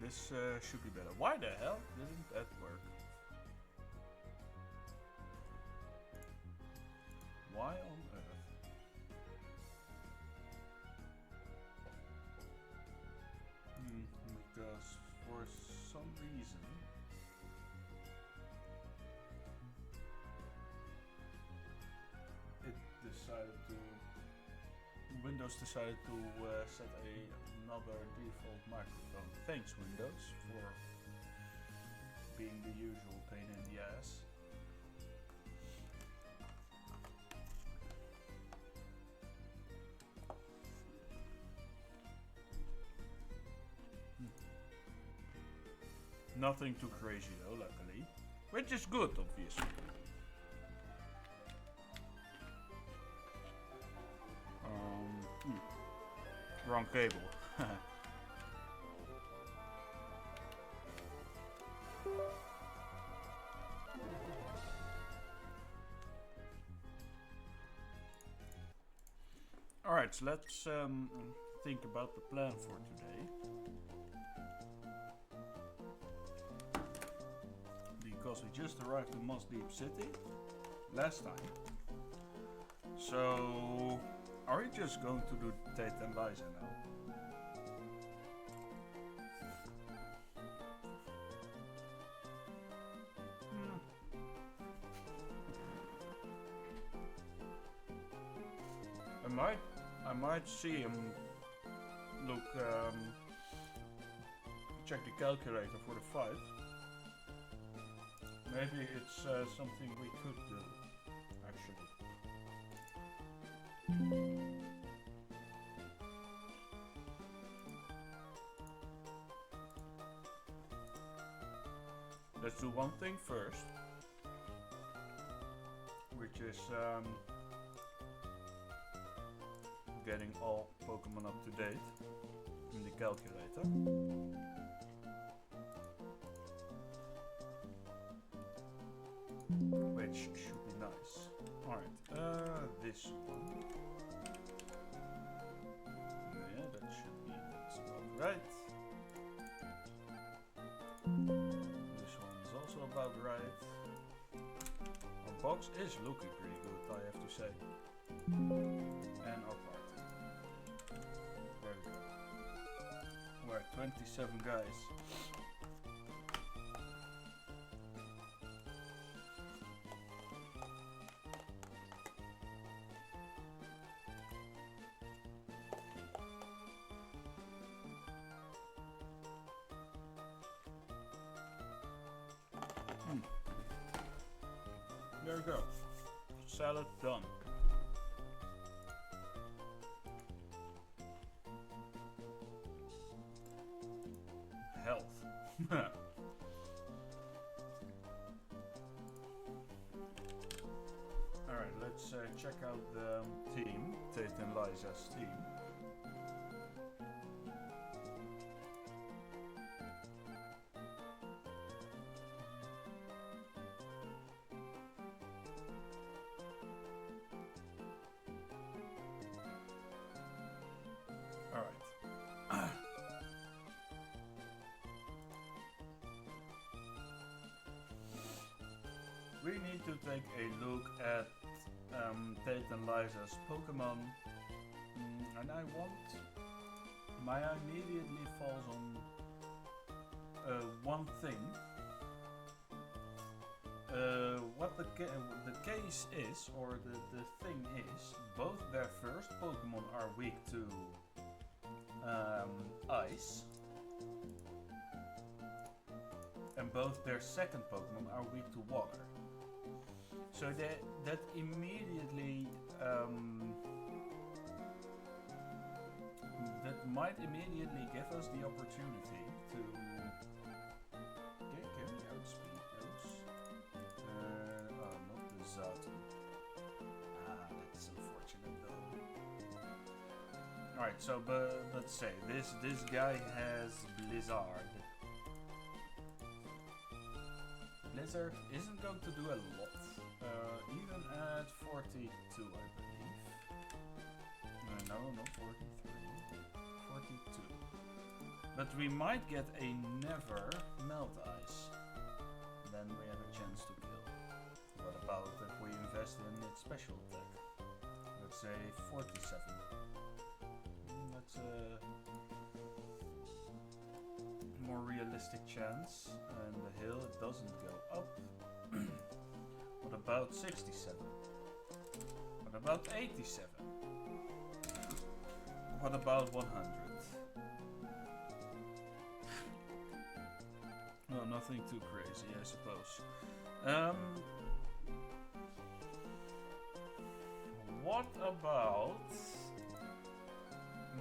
this should be better. Why the hell didn't that work? Why on earth? Because for some reason it decided to Windows decided to set another default microphone. Thanks Windows for being the usual pain in the ass. Nothing too crazy though, luckily. Which is good, obviously. Wrong cable. Alright, so let's think about the plan for today. Because we just arrived in Moss Deep City last time. So, are we just going to do Tate and Liza now? I might see him look, check the calculator for the fight. Maybe it's something we could do, actually. Let's do one thing first, which is getting all Pokemon up to date in the calculator. Which should be nice. Alright, this one. Yeah, that's about right. This one is also about right. Our box is looking pretty good, I have to say. And our party. There we go. We're at 27 guys. There we go. Salad done. Health. Alright, let's check out the team. Tate and Liza's team. We need to take a look at Tate and Liza's Pokemon, and I want. My eye immediately falls on one thing. What the case is, or the thing is, both their first Pokemon are weak to ice. And both their second Pokemon are weak to water. So that immediately that might immediately give us the opportunity to can we outspeed those? Oh, not the Zatu. That's unfortunate though. Alright, so but let's say this guy has Blizzard. Blizzard isn't going to do a lot, even at 42 I believe. No, not 43, 42. But we might get a never melt ice. Then we have a chance to kill. What about if we invest in its special attack? Let's say 47. That's a more realistic chance. And the hill, it doesn't go up. What about 67? What about 87? What about 100? No, nothing too crazy, I suppose. What about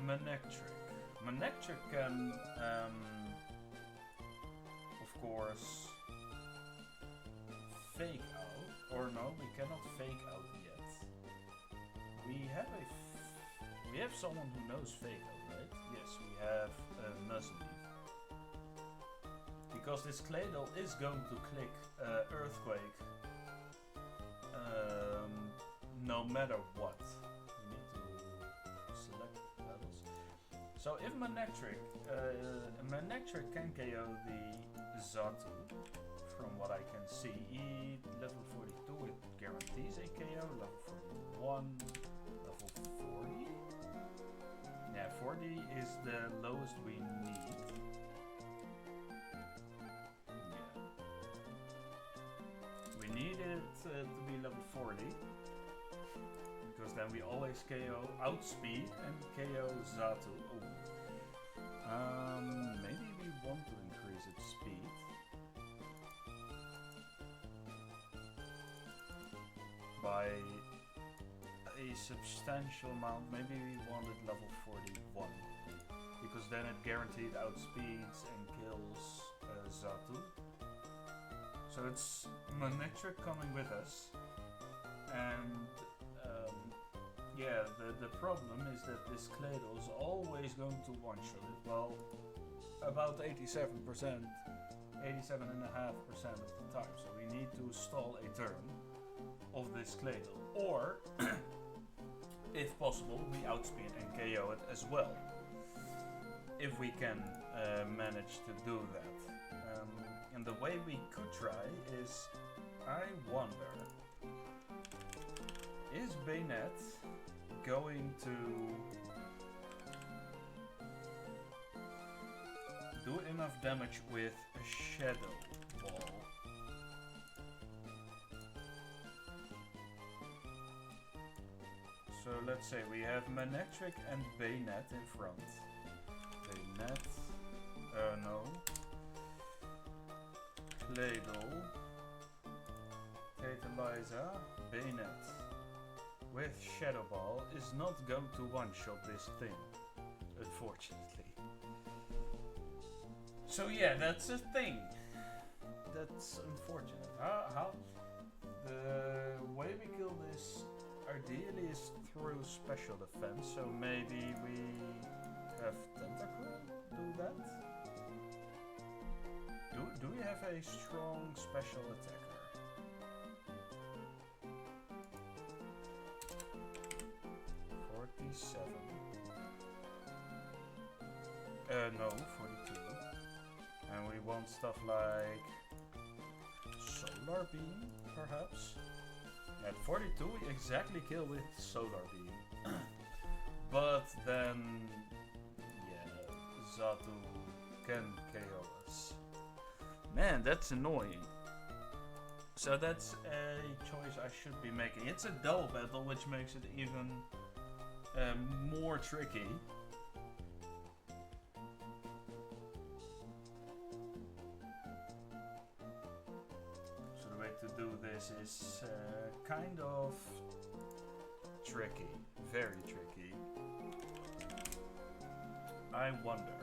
Manectric? Manectric can, of course, fake out. Or no, we cannot fake out yet. We have someone who knows fake out, right? Yes, we have Nuzleaf. Because this Claydol is going to click Earthquake no matter what. We need to select levels. So if Manectric can KO the Zatu, from what I can see, level 42 it guarantees a KO, level 41, level 40. Yeah, 40 is the lowest we need. We need it to be level 40, because then we always KO Outspeed and KO Zatu. Oh. Maybe we want to increase its speed. By a substantial amount. Maybe we wanted level 41, because then it guaranteed outspeeds and kills Zatu. So it's Manectric coming with us, and yeah, the problem is that this Claydol is always going to one-shot it. Well, about 87%, 87.5% of the time. So we need to stall a turn of this Claydol, or if possible, we outspeed and KO it as well. If we can manage to do that. And the way we could try is, I wonder, is Bayonet going to do enough damage with a Shadow Ball? So let's say we have Manectric and Bayonet in front. Bayonet, no. Claydol, Kate Eliza, Bayonet with Shadow Ball is not going to one-shot this thing, unfortunately. So yeah, that's a thing. That's unfortunate. How the way we kill this ideally is through special defense, so maybe we have Tentacruel do that? Do we have a strong special attacker? No, 42. And we want stuff like Solar Beam, perhaps? At 42 we exactly kill with Solar Beam. But then, yeah, Zatu can KO us. Man, that's annoying. So that's a choice I should be making. It's a double battle, which makes it even more tricky. So the way to do this is kind of tricky, very tricky. I wonder.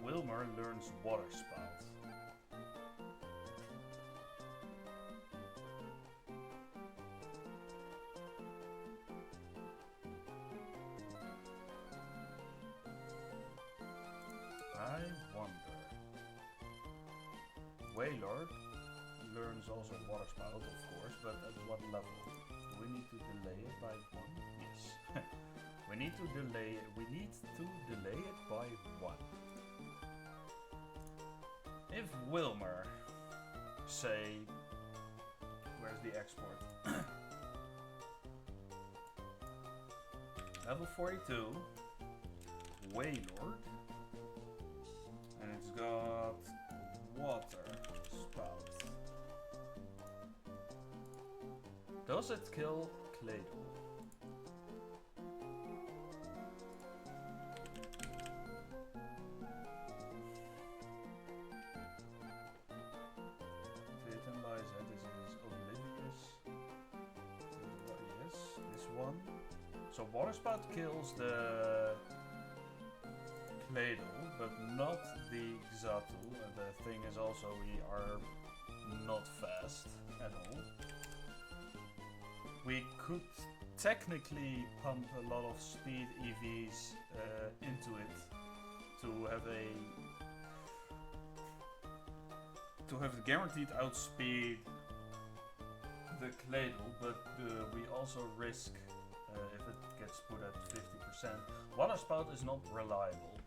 Wilmer learns Water Spout. I wonder. Wailord learns also Water Spout, of course, but at what what level? Do we need to delay it by 1? Yes. We need to delay it by 1. If Wilmer, say, where's the export? Level 42, Waylord, and it's got water spout. Does it kill Claydol? So water spout kills the Claydol, but not the Xatu. And the thing is also we are not fast at all. We could technically pump a lot of speed EVs into it to have the guaranteed outspeed the Claydol, but we also risk if it gets put at 50%. Water spout is not reliable,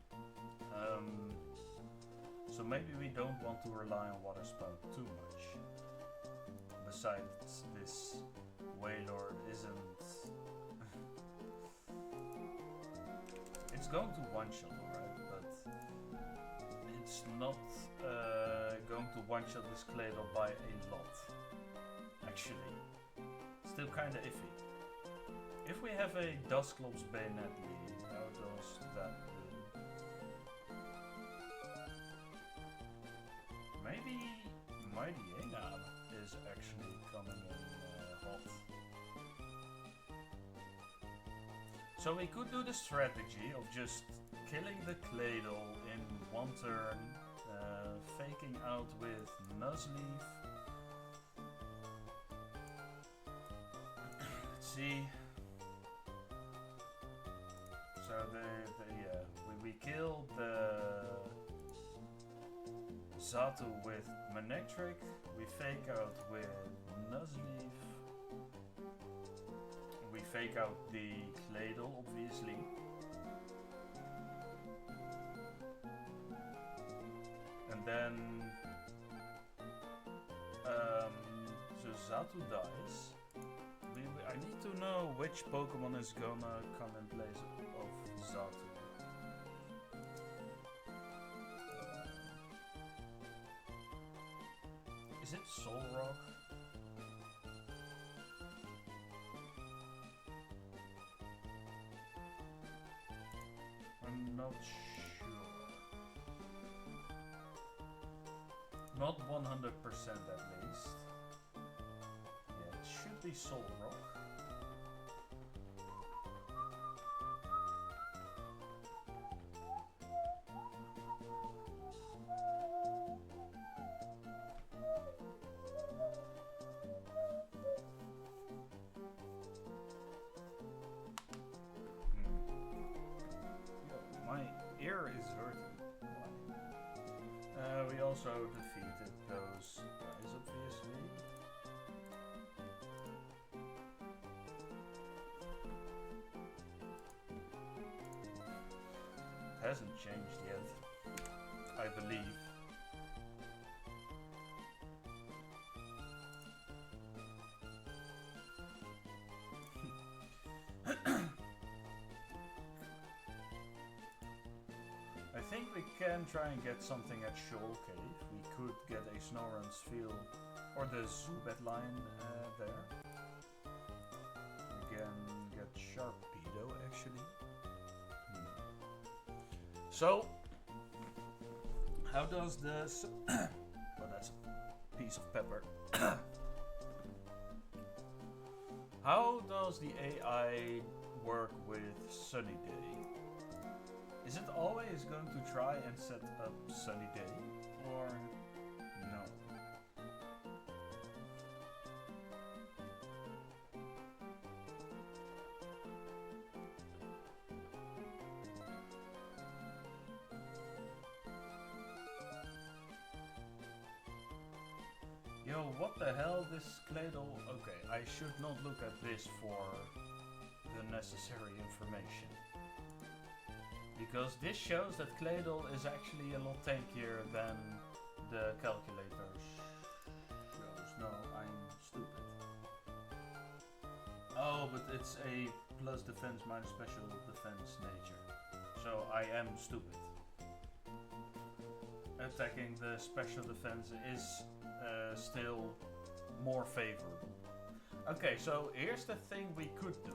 so maybe we don't want to rely on water spout too much. Besides, this Waylord isn't. It's going to one-shot, alright, but it's not going to one-shot this Claydol by a lot. Actually, still kinda iffy. If we have a Dusclops bayonet lead, how does that do? Maybe Mighty Enab is actually coming in hot. So we could do the strategy of just killing the Claydol in one turn, faking out with Nuzleaf. Let's see. So we kill the Xatu with Manectric, we fake out with Nuzleaf, we fake out the Claydol obviously, and then so Xatu dies. I need to know which Pokemon is gonna come in place of Xatu. Is it Solrock? I'm not sure. Not 100% at least. Yeah, it should be Solrock. We also defeated those guys, obviously. Hasn't changed yet, I believe. I think we can try and get something at Shoal Cave. We could get a Snorunt's Field or the Zubat line there. We can get Sharpedo actually. So, how does this? Well, that's a piece of pepper. How does the AI work with Sunny Day? Is it always going to try and set up Sunny Day, or no? Yo, so what the hell, this Cladle? Okay, I should not look at this for the necessary information. Because this shows that Cladle is actually a lot tankier than the calculator shows. No, I'm stupid. Oh, but it's a plus defense minus special defense nature. So I am stupid. Attacking the special defense is still more favorable. Okay, so here's the thing we could do.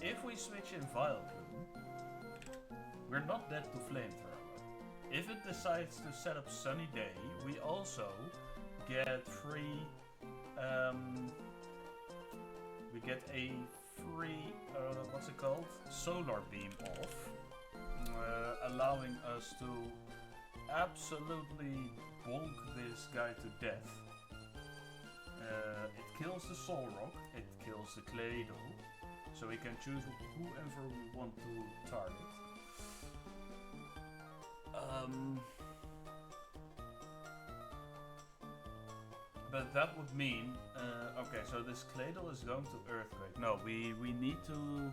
If we switch in Vile Bloom, we're not dead to Flamethrower. If it decides to set up Sunny Day, we also get free. We get a free, what's it called? Solar beam off, allowing us to absolutely bonk this guy to death. It kills the Soul Rock, it kills the Cladle, so we can choose whoever we want to target. But that would mean, okay, so this Cladle is going to Earthquake. No, we need to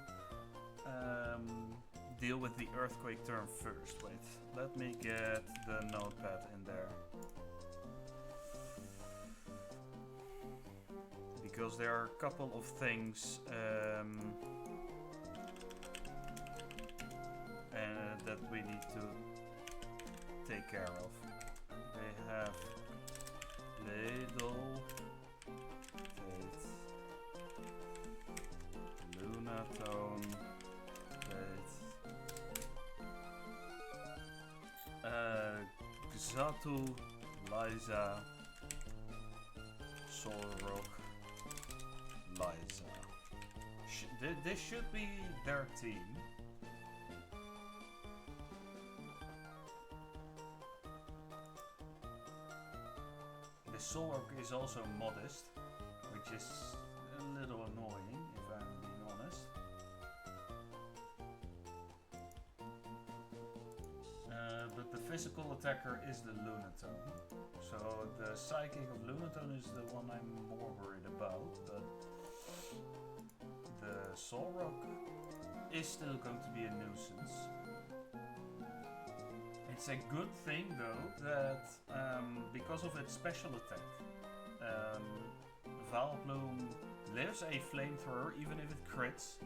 deal with the Earthquake turn first. Wait, let me get the notepad in there. Because there are a couple of things that we need to take care of. They have Cladle, Lunatone, Xatu, Liza, Solrock, Liza. This should be their team. The Solrock is also modest, which is a little annoying if I'm being honest. But the physical attacker is the Lunatone. So the Psychic of Lunatone is the one I'm more worried about, but the Solrock is still going to be a nuisance. It's a good thing though that because of its special attack, Vileplume lives a flamethrower even if it crits,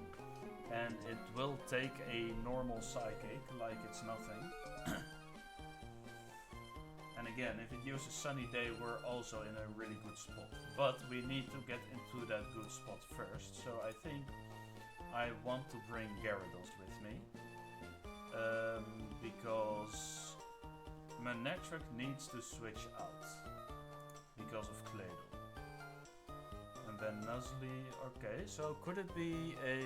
and it will take a normal Psychic like it's nothing. And again, if it uses Sunny Day, we're also in a really good spot. But we need to get into that good spot first, so I think I want to bring Gyarados with me. Because Manectric needs to switch out because of Cladle. And then Nuzly, okay, so could it be a...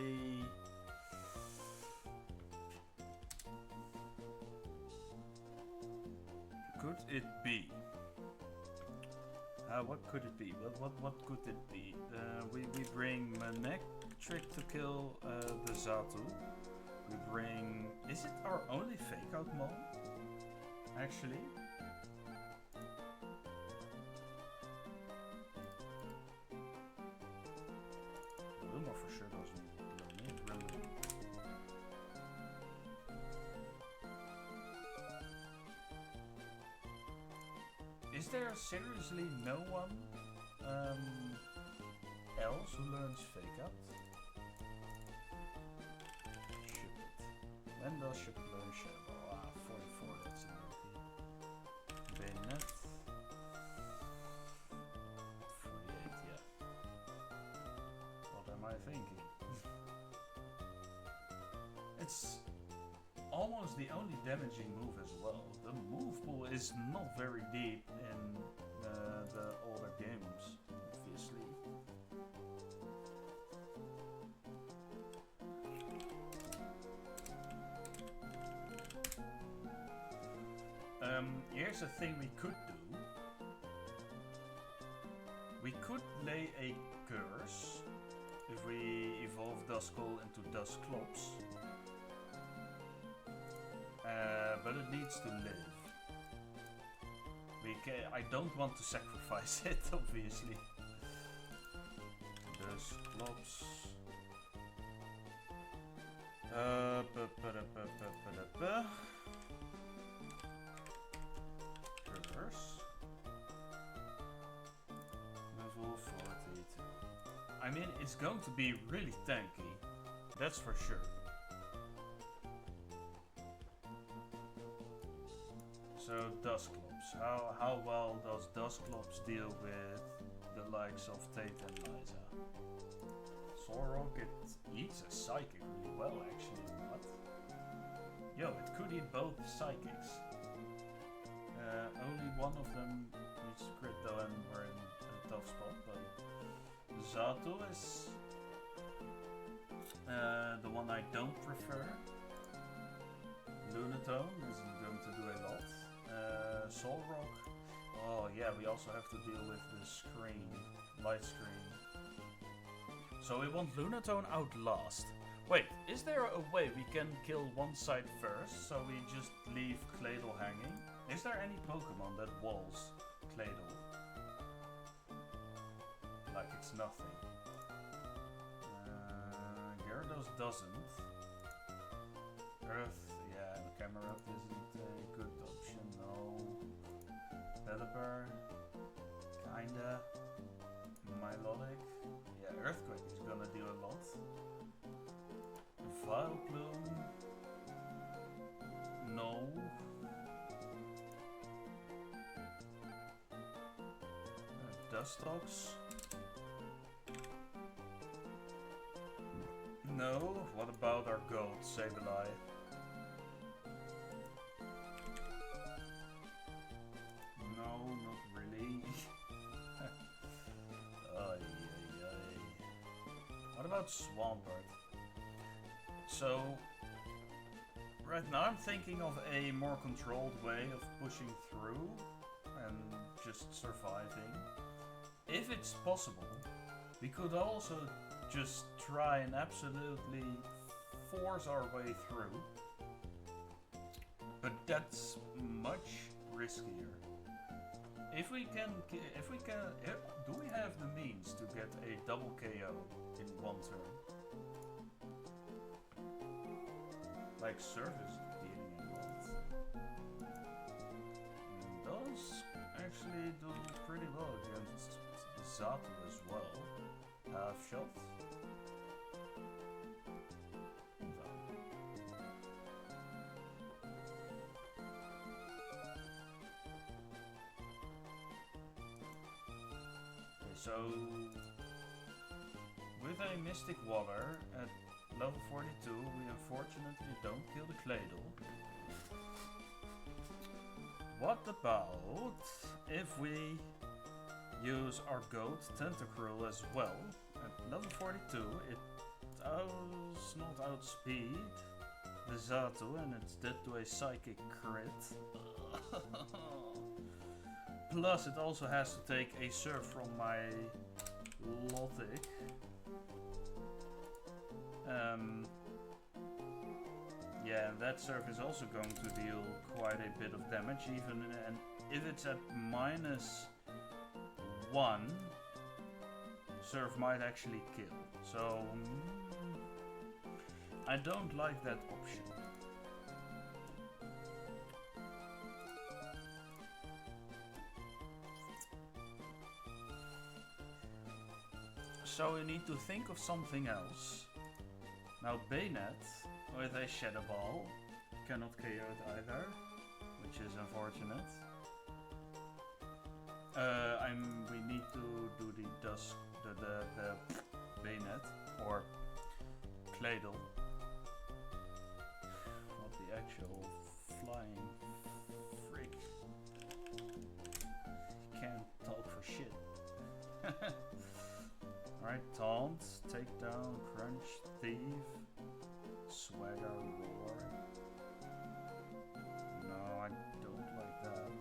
Could it be? What could it be? What could it be? We bring Manectric to kill the Xatu. We bring... Is it our only Fake Out Mon? Actually? Wilma for sure doesn't need Remy. Is there seriously no one else who learns Fake Out? When does Ship learn Shadow Ball? Ah, 44, that's an Bayonet. 48, yeah. What am I thinking? It's almost the only damaging move as well. The move pool is not very deep in the older games, obviously. Here's a thing we could do. We could lay a curse if we evolve Duskull into Dusclops. But it needs to live. We I don't want to sacrifice it, obviously. Dus klops. Reverse. Level 42. I mean, it's going to be really tanky. That's for sure. So, Dusclops. How well does Dusclops deal with the likes of Tate and Liza? Solrock, it eats a Psychic really well, actually. What? Yo, it could eat both Psychics. Only one of them needs crit though, and we're in a tough spot, but Zato is the one I don't prefer. Lunatone isn't going to do a lot. Solrock, oh yeah, we also have to deal with the screen, light screen. So we want Lunatone out last. Wait, is there a way we can kill one side first, so we just leave Claydol hanging? Is there any Pokemon that walls Claydol? Like it's nothing. Gyarados doesn't. Earth, yeah, Camerupt isn't a good option, no. Pelipper, kinda. Milotic, yeah, Earthquake is gonna do a lot. Vileplume, no. Dustox, no. What about our gold Sableye? No, not really. What about Swampert? So, right now I'm thinking of a more controlled way of pushing through and just surviving. If it's possible, we could also just try and absolutely force our way through. But that's much riskier. If we can, do we have the means to get a double KO in one turn? Like service dealing a lot. Does actually do pretty well against Zato as well. Half shot. So, with a Mystic Water at level 42, we unfortunately don't kill the Claydol. What about if we use our goat Tentacruel as well? At level 42, it does not outspeed the Zato, and it's dead to a Psychic crit. Plus, it also has to take a serve from my Lotic. Yeah, and that serve is also going to deal quite a bit of damage, even and if it's at -1, serve might actually kill. So I don't like that option. So we need to think of something else. Now Bayonet with a Shadow Ball cannot KO it either, which is unfortunate. We need to do the Bayonet or Claydol. Not the actual flying freak. Can't talk for shit. Alright, Taunt, Takedown, Crunch, Thief, Swagger, Roar. No, I don't like that.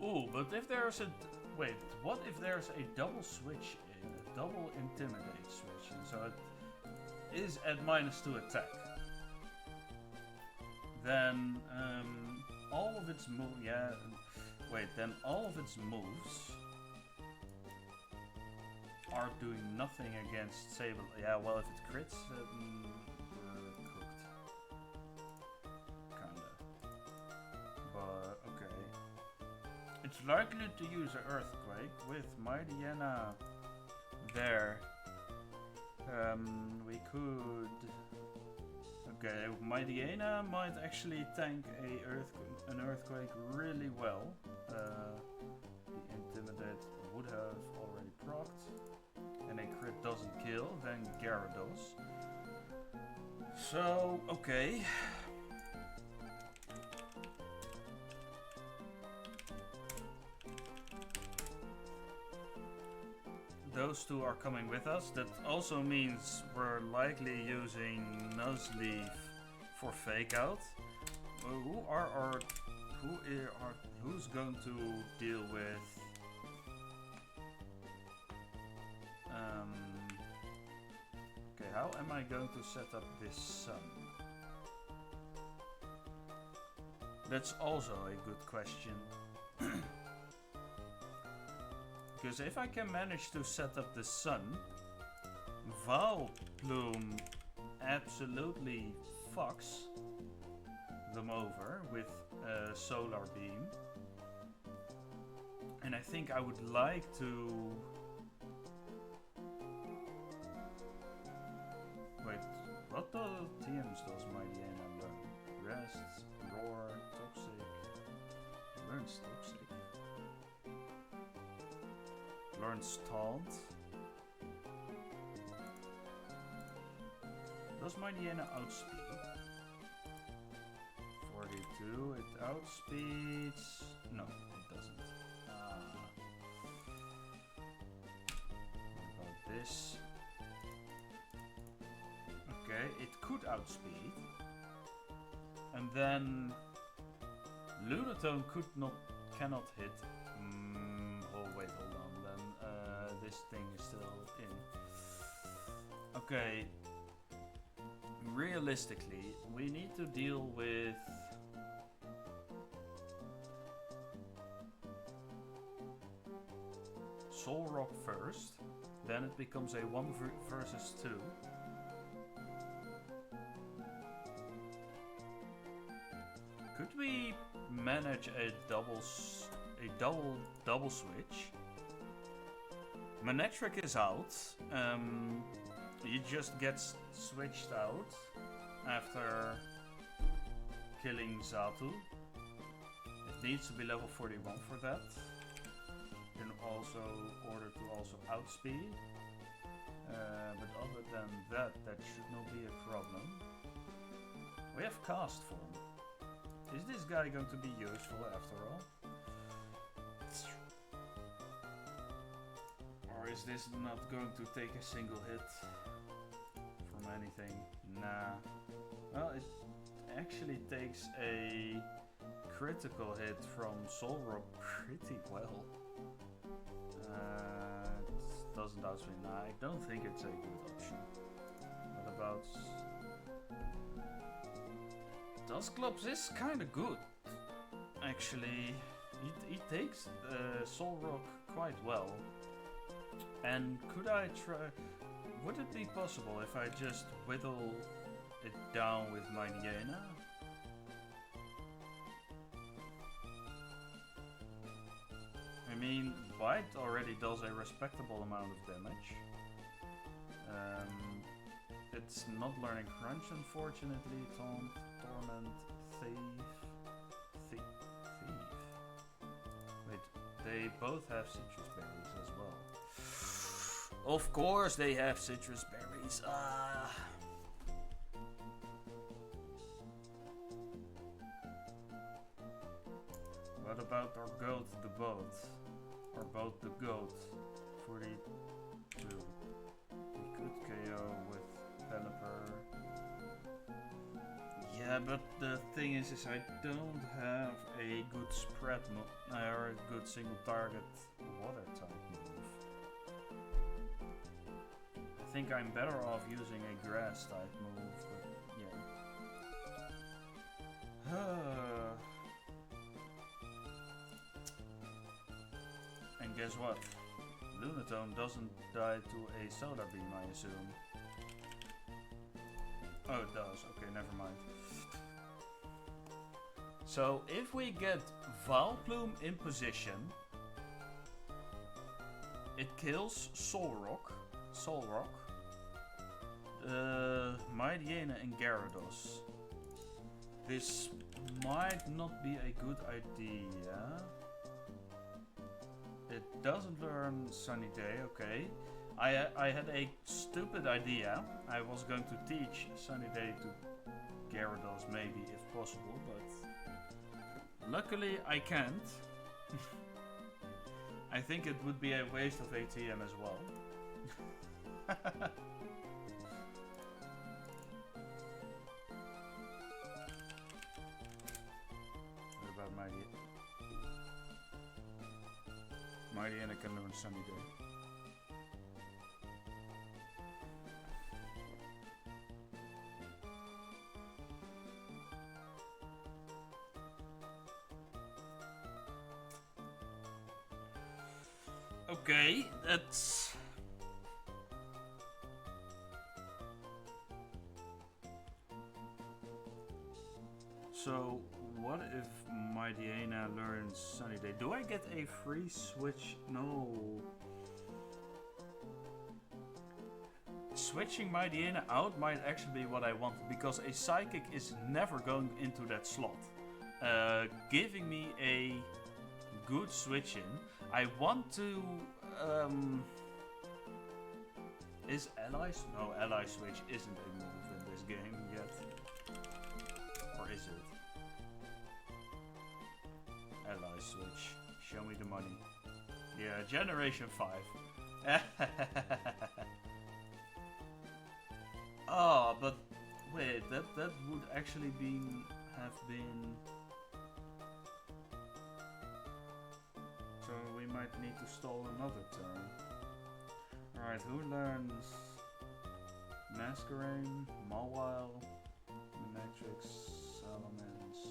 Ooh, but if there's a... Wait, what if there's a double switch in? A double Intimidate switch in, so it is at -2 attack. then all of its then all of its moves are doing nothing against Sable. Yeah, well, if it crits, we're cooked. Kinda. But, okay. It's likely to use an Earthquake with Mightyena there. We could... Okay, Mightyena might actually tank an Earthquake really well. The Intimidate would have already procced. And a crit doesn't kill, then Gyarados. So, okay. Those two are coming with us. That also means we're likely using Nuzleaf for Fake Out. Who's going to deal with okay, how am I going to set up this sun? That's also a good question. Because if I can manage to set up the sun, Valplume absolutely fucks them over with Solar Beam. And I think I would like to... Wait, what the TMs does Mightyena learn? Rest, Roar, Toxic... Learns Toxic. Learns Taunt. Does Mightyena outspeed? 42, it outspeeds... No, it doesn't. What about this? Okay, it could outspeed. And then... Lunatone cannot hit. Oh wait, hold on. Then this thing is still in. Okay. Realistically, we need to deal with Solrock first. Then it becomes a 1 versus 2. Could we manage a double switch? Manectric is out. He just gets switched out after killing Xatu. It needs to be level 41 for that. In order to also outspeed. But other than that, that should not be a problem. We have Cast Form. Is this guy going to be useful after all? Or is this not going to take a single hit from anything? Nah. Well, it actually takes a critical hit from Solrock pretty well. It doesn't outspeed. Nah, I don't think it's a good option. What about... Dusclops is kinda good. Actually, he takes Solrock quite well. And could I try... Would it be possible if I just whittle it down with Mightyena? I mean, Bite already does a respectable amount of damage. It's not learning Crunch, unfortunately. Taunt, Torment, Thief. Wait, they both have citrus berries as well. Of course they have citrus berries. What about our goat, the boat? Or boat, the goat? 42. We could KO with Pelipper. Yeah, but the thing is I don't have a good spread or a good single target water type move. I think I'm better off using a grass type move, but And guess what? Lunatone doesn't die to a solar beam, I assume. Oh, it does. Okay, never mind. So, if we get Vileplume in position, it kills Solrock, Mightyena and Gyarados. This might not be a good idea. It doesn't learn Sunny Day, okay. I had a stupid idea. I was going to teach Sunny Day to Gyarados maybe if possible, but luckily I can't. I think it would be a waste of ATM as well. What about Mightyena can learn Sunny Day. Okay, that's... So, what if Mightyena learns Sunny Day? Do I get a free switch? No. Switching Mightyena out might actually be what I want, because a Psychic is never going into that slot. Giving me a good switch in. I want to... is Allies? No, Ally Switch isn't a move in this game yet. Or is it? Ally Switch. Show me the money. Yeah, Generation 5. Oh, but wait, that would actually have been... So we might need to stall another turn. Alright, who learns Masquerain, Mawile, Matrix, Salamence?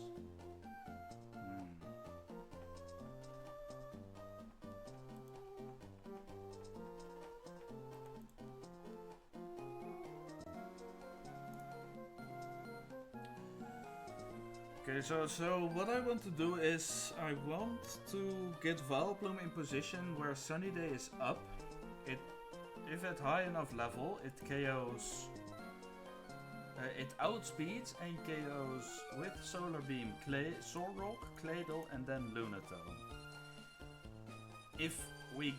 Okay, so what I want to do is I want to get Vileplume in position where Sunny Day is up. If at high enough level, it KOs. It outspeeds and KOs with Solar Beam, Solrock, Claydol, and then Lunatone. If we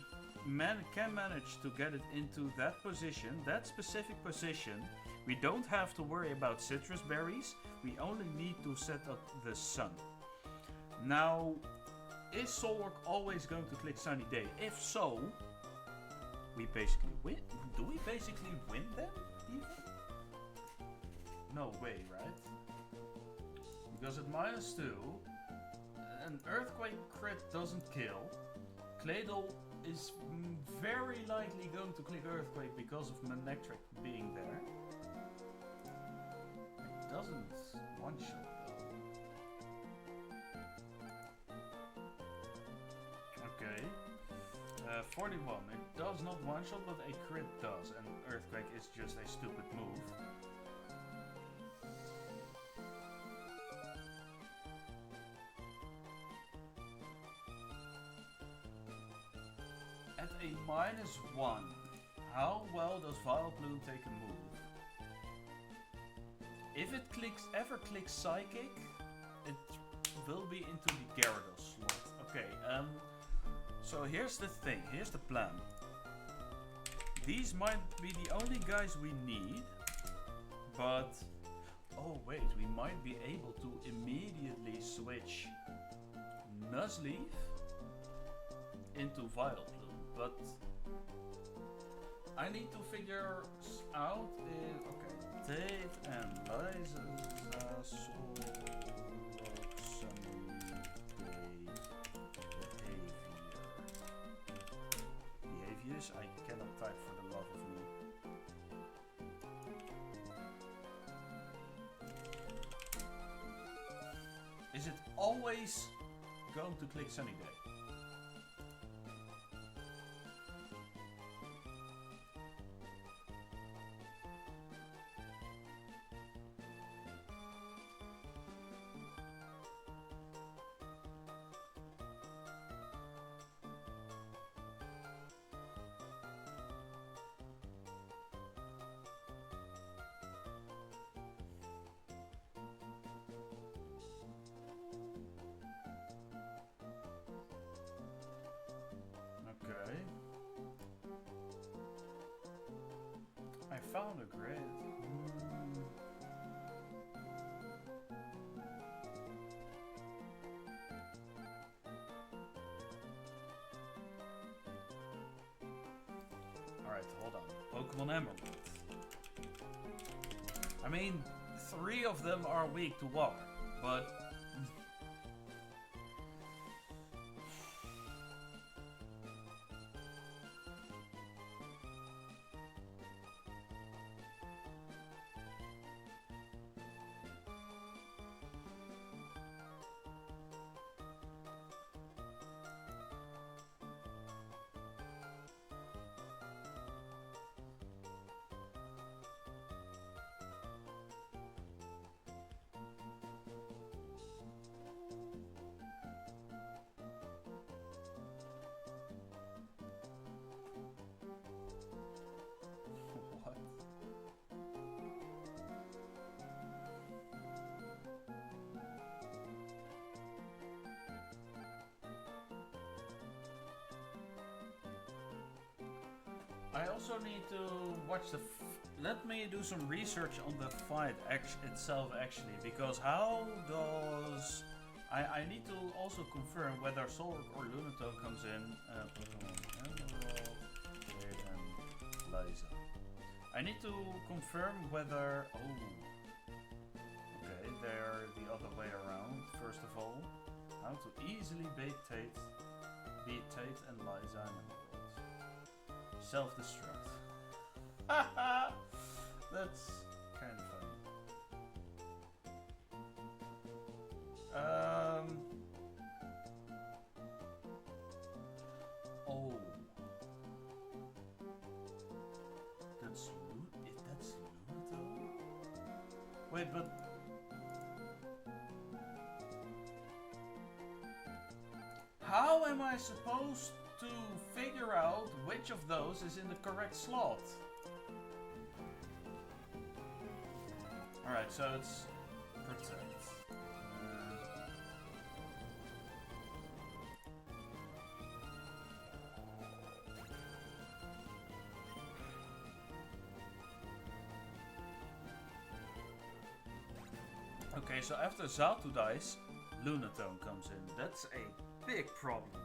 can manage to get it into that position, that specific position, we don't have to worry about citrus berries. We only need to set up the sun. Now, is Solrock always going to click Sunny Day? If so, we basically win. Do we basically win then? Even? No way, right? Because at -2, an Earthquake crit doesn't kill. Claydol is very likely going to click Earthquake because of Manectric being there. It doesn't one-shot though. Okay. 41. It does not one-shot, but a crit does, and Earthquake is just a stupid move. At a -1, how well does Vileplume take a move? If it ever clicks Psychic, it will be into the Gyarados slot. Okay, so here's the thing, here's the plan. These might be the only guys we need, but... Oh wait, we might be able to immediately switch Nuzleaf into Vileplume, but... I need to figure out if... Okay, Tate and Liza, Behaviors, I cannot type for the love of me. he's going to click Sunny Day. Okay. I found a grid. Alright, hold on. Pokémon Emerald. I mean, 3 of them are weak to water, but... I also need to watch the... Let me do some research on the fight itself actually, because how does... I need to also confirm whether Solrock or Lunatone comes in. Pokémon Emerald, Jade and Liza. I need to confirm whether... Oh. Okay, they're the other way around, first of all. How to easily beat Tate and Liza and Emerald. Self-destruct. Haha! That's kind of funny. Oh. That's Lunatone? Wait, but... How am I supposed to figure out which of those is in the correct slot? Alright, so it's protect. Okay, so after Zatu dies, Lunatone comes in. That's a big problem.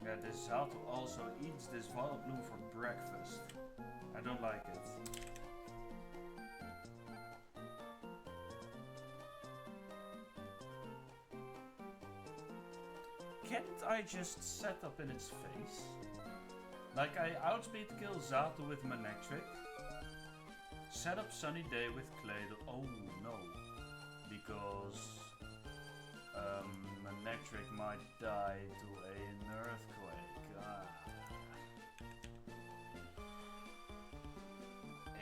Yeah, this Zatu also eats this Vileplume for breakfast. I don't like it. Can't I just set up in its face? Like I outspeed kill Zatu with Manectric. Set up Sunny Day with Claydol. Oh no. Because Manectric might die to an earthquake.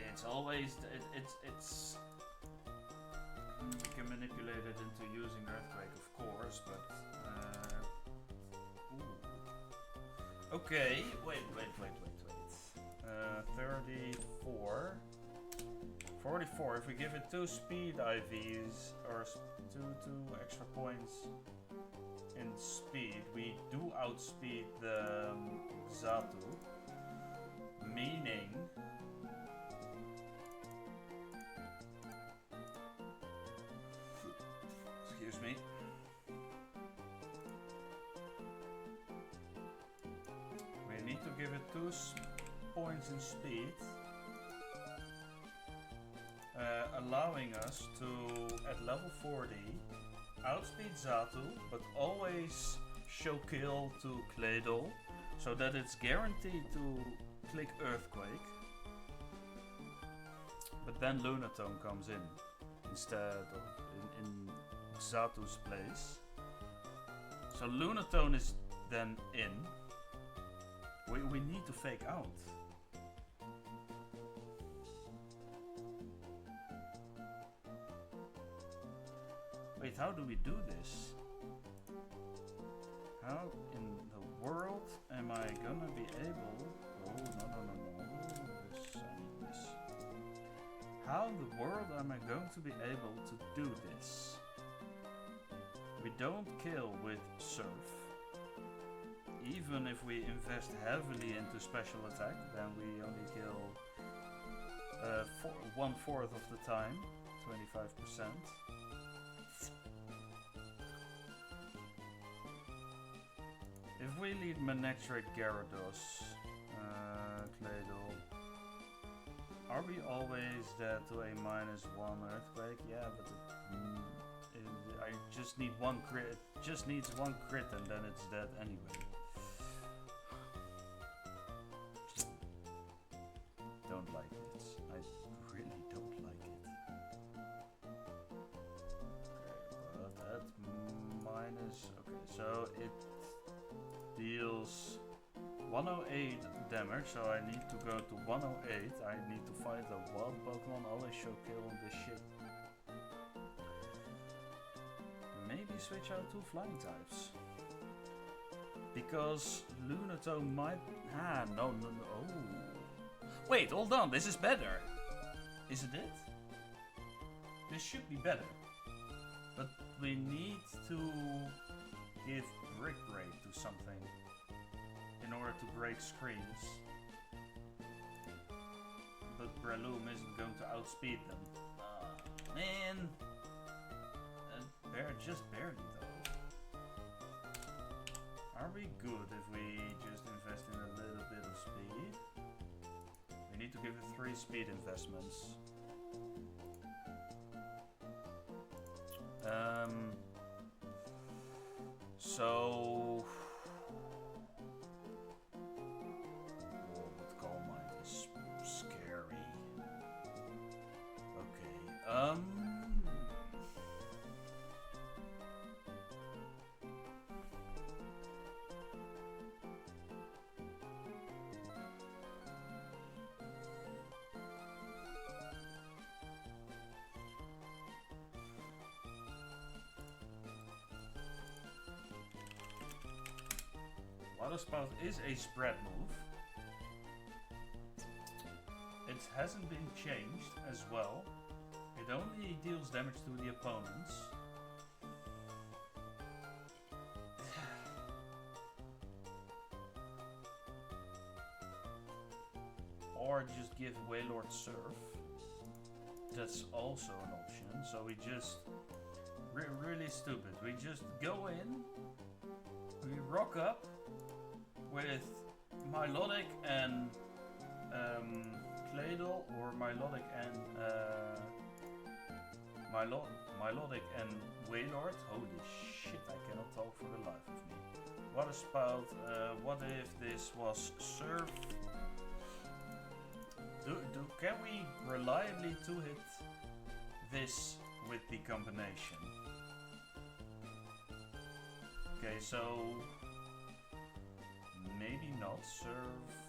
It's always it's you can manipulate it into using earthquake, of course, but ooh. Okay, wait. 34. 44. If we give it 2 speed IVs or 2 extra points in speed, we do outspeed the Zatu, meaning excuse me. We need to give it 2 points in speed. allowing us to, at level 40, outspeed Zatu, but always show kill to Claydol, so that it's guaranteed to click Earthquake. But then Lunatone comes in instead of in Zatu's place. So Lunatone is then in. We need to fake out. Wait, how do we do this? How in the world am I gonna be able... Oh, no. This. How in the world am I going to be able to do this? We don't kill with Surf. Even if we invest heavily into special attack, then we only kill 1/4 of the time, 25%. If we lead Manectric, Gyarados, Claydol, are we always dead to a -1 Earthquake? Yeah, but I just need one crit. It just needs one crit and then it's dead anyway. Don't like it. I really don't like it. Okay, but that minus... Okay, so it deals 108 damage, so I need to go to 108. I need to fight a wild Pokemon, always show kill on this shit. Maybe switch out to flying types. Because Lunatone might... Ah, no. Oh. Wait, hold on, this is better. Isn't it? This should be better. But we need to give Brick Break to something in order to break screens. But Breloom isn't going to outspeed them. Man! Just barely though. Are we good if we just invest in a little bit of speed? We need to give it 3 speed investments. So... But Calm Mind is scary. Okay, Water Spout is a spread move. It hasn't been changed as well. It only deals damage to the opponents. Or just give Wailord Surf. That's also an option. So we just... really stupid. We just go in. We rock up with Milotic and Claydol, or Milotic and Milotic and Wailord. Holy shit, I cannot talk for the life of me. Water Spout, what if this was Surf? Can we reliably 2-hit this with the combination? Okay, so maybe not Surf.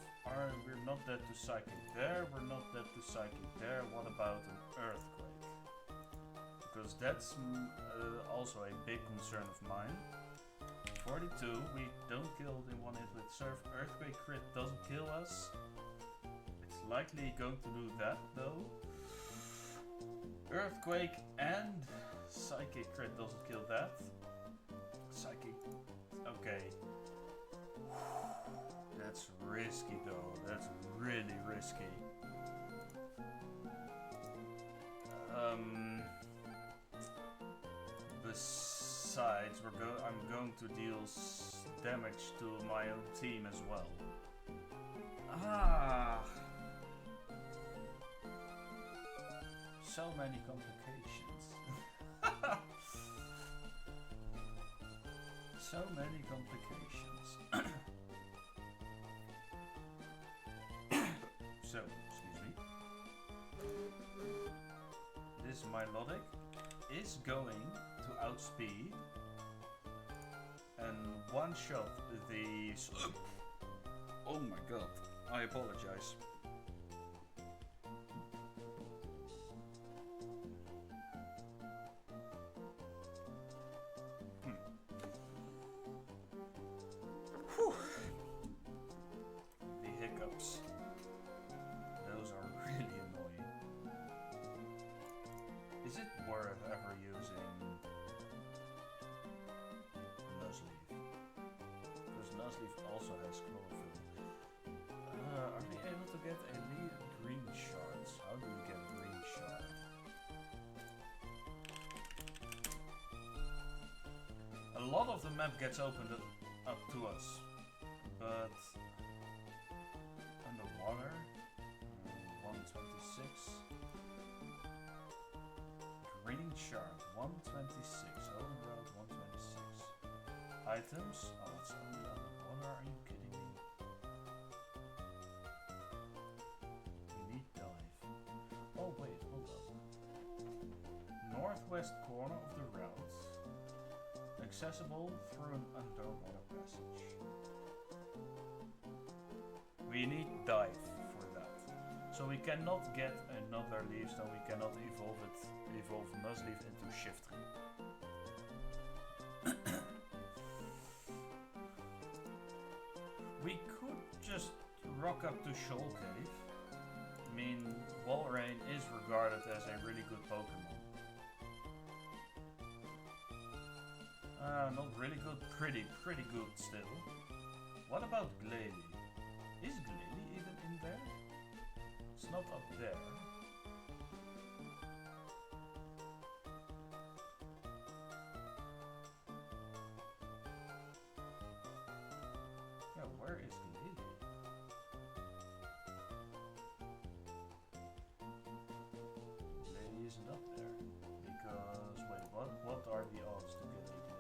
We're not dead to Psychic there, we're not dead to Psychic there. What about an Earthquake? Because that's also a big concern of mine. 42, we don't kill it in 1 hit with Surf. Earthquake crit doesn't kill us. It's likely going to do that though. Earthquake and Psychic crit doesn't kill that. Psychic, okay. That's risky though, that's really risky. Besides, I'm going to deal damage to my own team as well. so many complications. So many complications. So, excuse me. This Milotic is going to outspeed and one-shot the... Oh my god, I apologize. Whew. The hiccups. Those are really annoying. Is it worth ever using Nuzleaf? Because Nuzleaf also has chlorophyll. Are we able to get a green shards? How do we get a green shard? A lot of the map gets opened up to us, but underwater, 126. Green shard, 126. Home road, 126. Items, oh, it's only underwater. Are you kidding me? We need dive. Oh wait, hold up. Northwest corner of the route. Accessible through an underwater passage. We need dive for that. So we cannot get another leaf, so we cannot evolve Nuzleaf into Shiftry. We could just rock up to Shoal Cave. I mean, Walrein is regarded as a really good Pokemon. Not really good, pretty good still. What about Glalie? Is Glalie even in there? It's not up there. Yeah, where is Glalie? Glalie isn't up there. Because, wait, what are the odds to get a Glalie?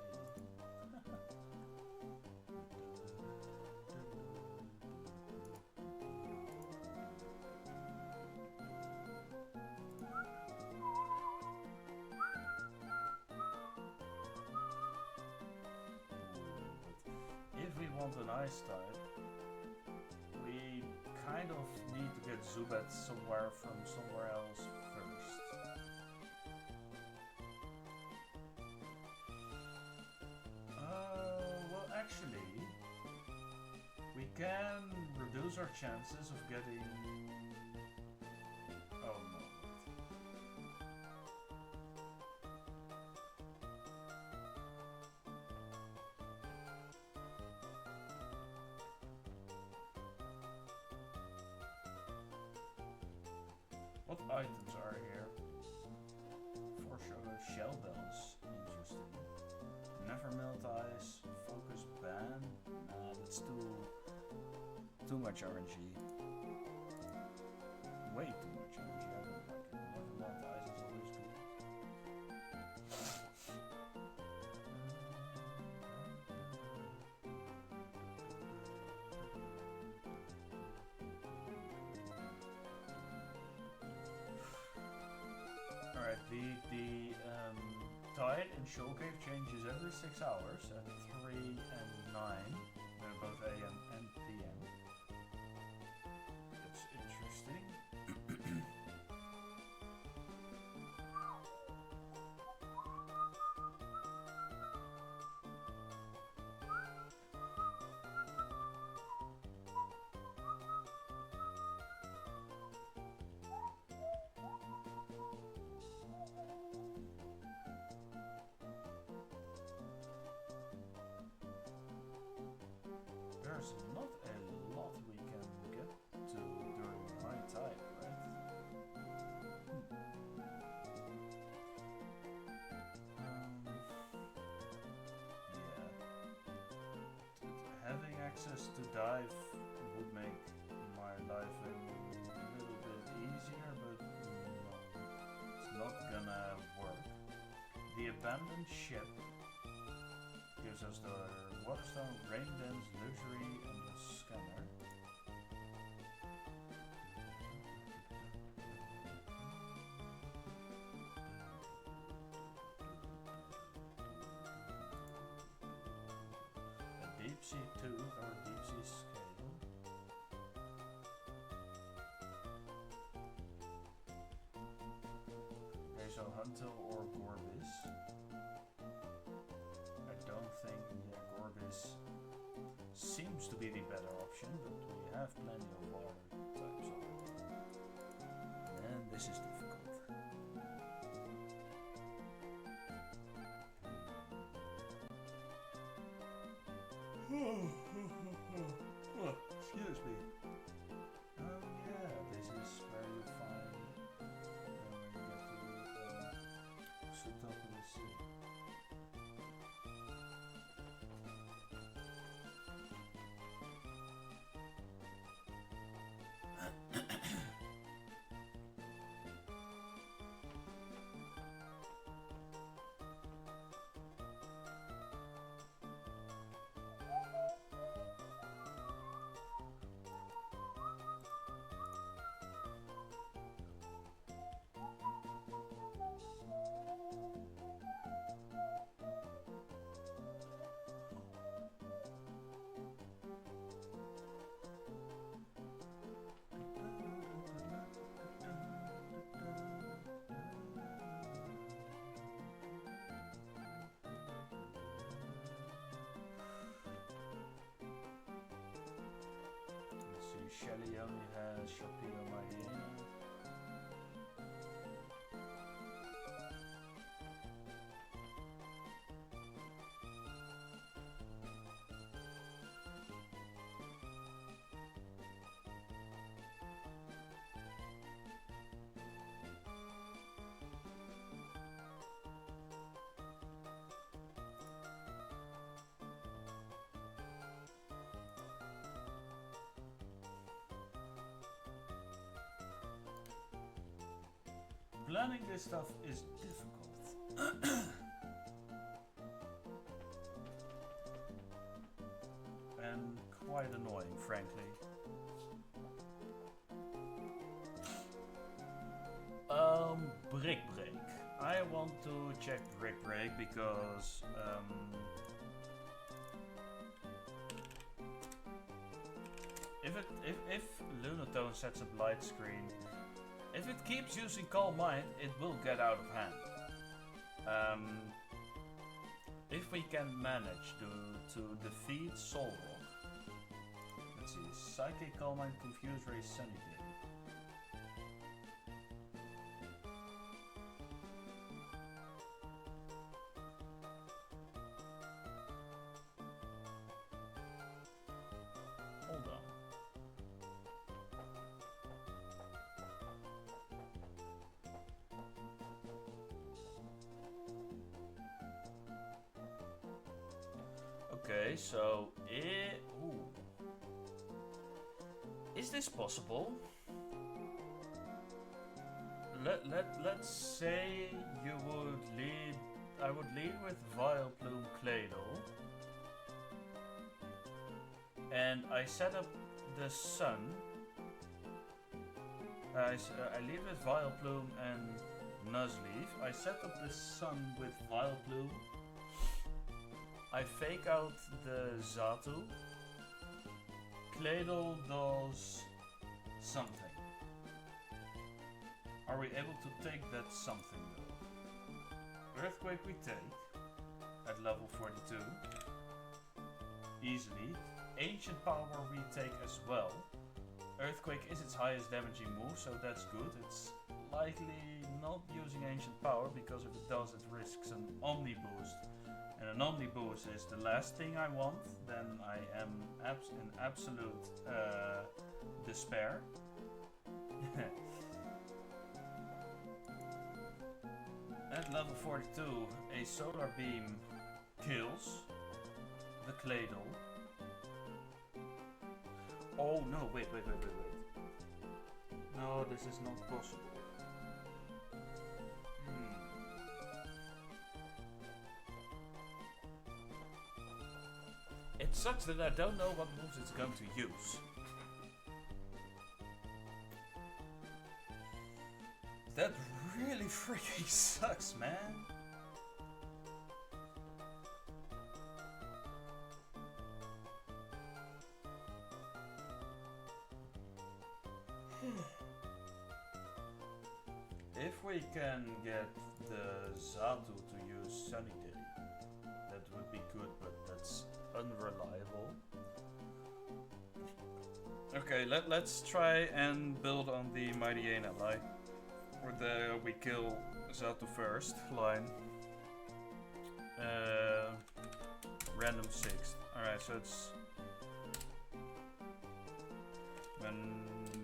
If we want an ice type, we kind of need to get Zubat somewhere from somewhere else first. Well actually, we can reduce our chances of getting... Oh no. What items are here? For sure, shell bells. Interesting. Never melt ice. Focus ban. Nah, that's too much RNG. Way too much RNG. I don't like it. Never melt ice is always good. Alright, the tide in Shoal Cave changes every 6 hours at 3 and 9, both AM and PM. That's interesting. There's not a lot we can get to during high tide, right? Yeah. Having access to dive would make my life a little bit easier, but no, it's abandoned ship gives us the waterstone, rain dance, luxury, and the scanner. A deep sea tooth or a deep sea scale. Okay, so Hunter or Gorbis. I don't think Gorbis seems to be the better option, but we have plenty of water types already. And this is difficult. Excuse me. Oh yeah, this is where you find when you get to the top of the sea. Shelly only has Shopito Hyena. Planning this stuff is difficult. And quite annoying, frankly. Brick Break. I want to check Brick Break because if Lunatone sets up light screen, if it keeps using Calm Mind, it will get out of hand. If we can manage to defeat Soul Rock. Let's see, Psychic, Calm Mind, Confuse Ray, Sunny Day. Hold on. Okay, so is this possible? Let's say you would lead. I would lead with Vileplume Claydol, and I set up the sun. I lead with Vileplume and Nuzleaf. I set up the sun with Vileplume. I fake out the Xatu. Claydol does something. Are we able to take that something though? Earthquake we take at level 42. Easily. Ancient Power we take as well. Earthquake is its highest damaging move, so that's good. It's likely not using Ancient Power because if it does it risks an Omni Boost. And an Omni Boost is the last thing I want, then I am in absolute despair. At level 42, a Solar Beam kills the Claydol. Oh no, wait. No, this is not possible. It sucks that I don't know what moves it's going to use. That really freaking sucks, man. If we can get the Zatu to use Sunny Day, that would be good, but that's unreliable. Okay, let's try and build on the Mighty Hyena line. Or we kill Zatu first line. Random 6th. Alright, so it's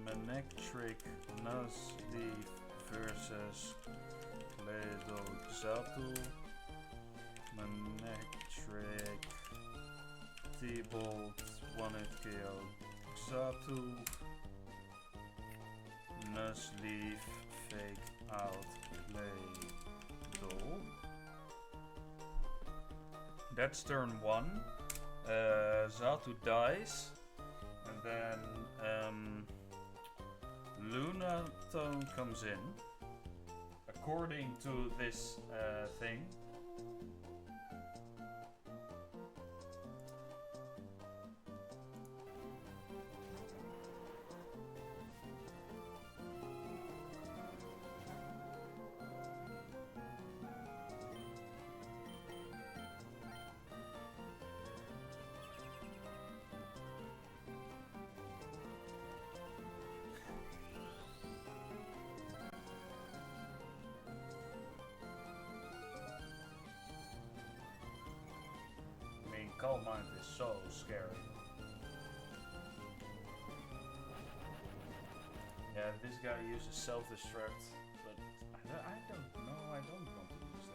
Manectric Nuzleaf versus Play-Doh Zatu. Manectric T-Bolt 1-hit KO Zatu. Nuzleaf Fake Out Play-Doh. That's turn 1. Zatu dies. And then Lunatone comes in. According to this thing. Calm Mind is so scary. Yeah, this guy uses self-destruct, but I don't know, I don't want to use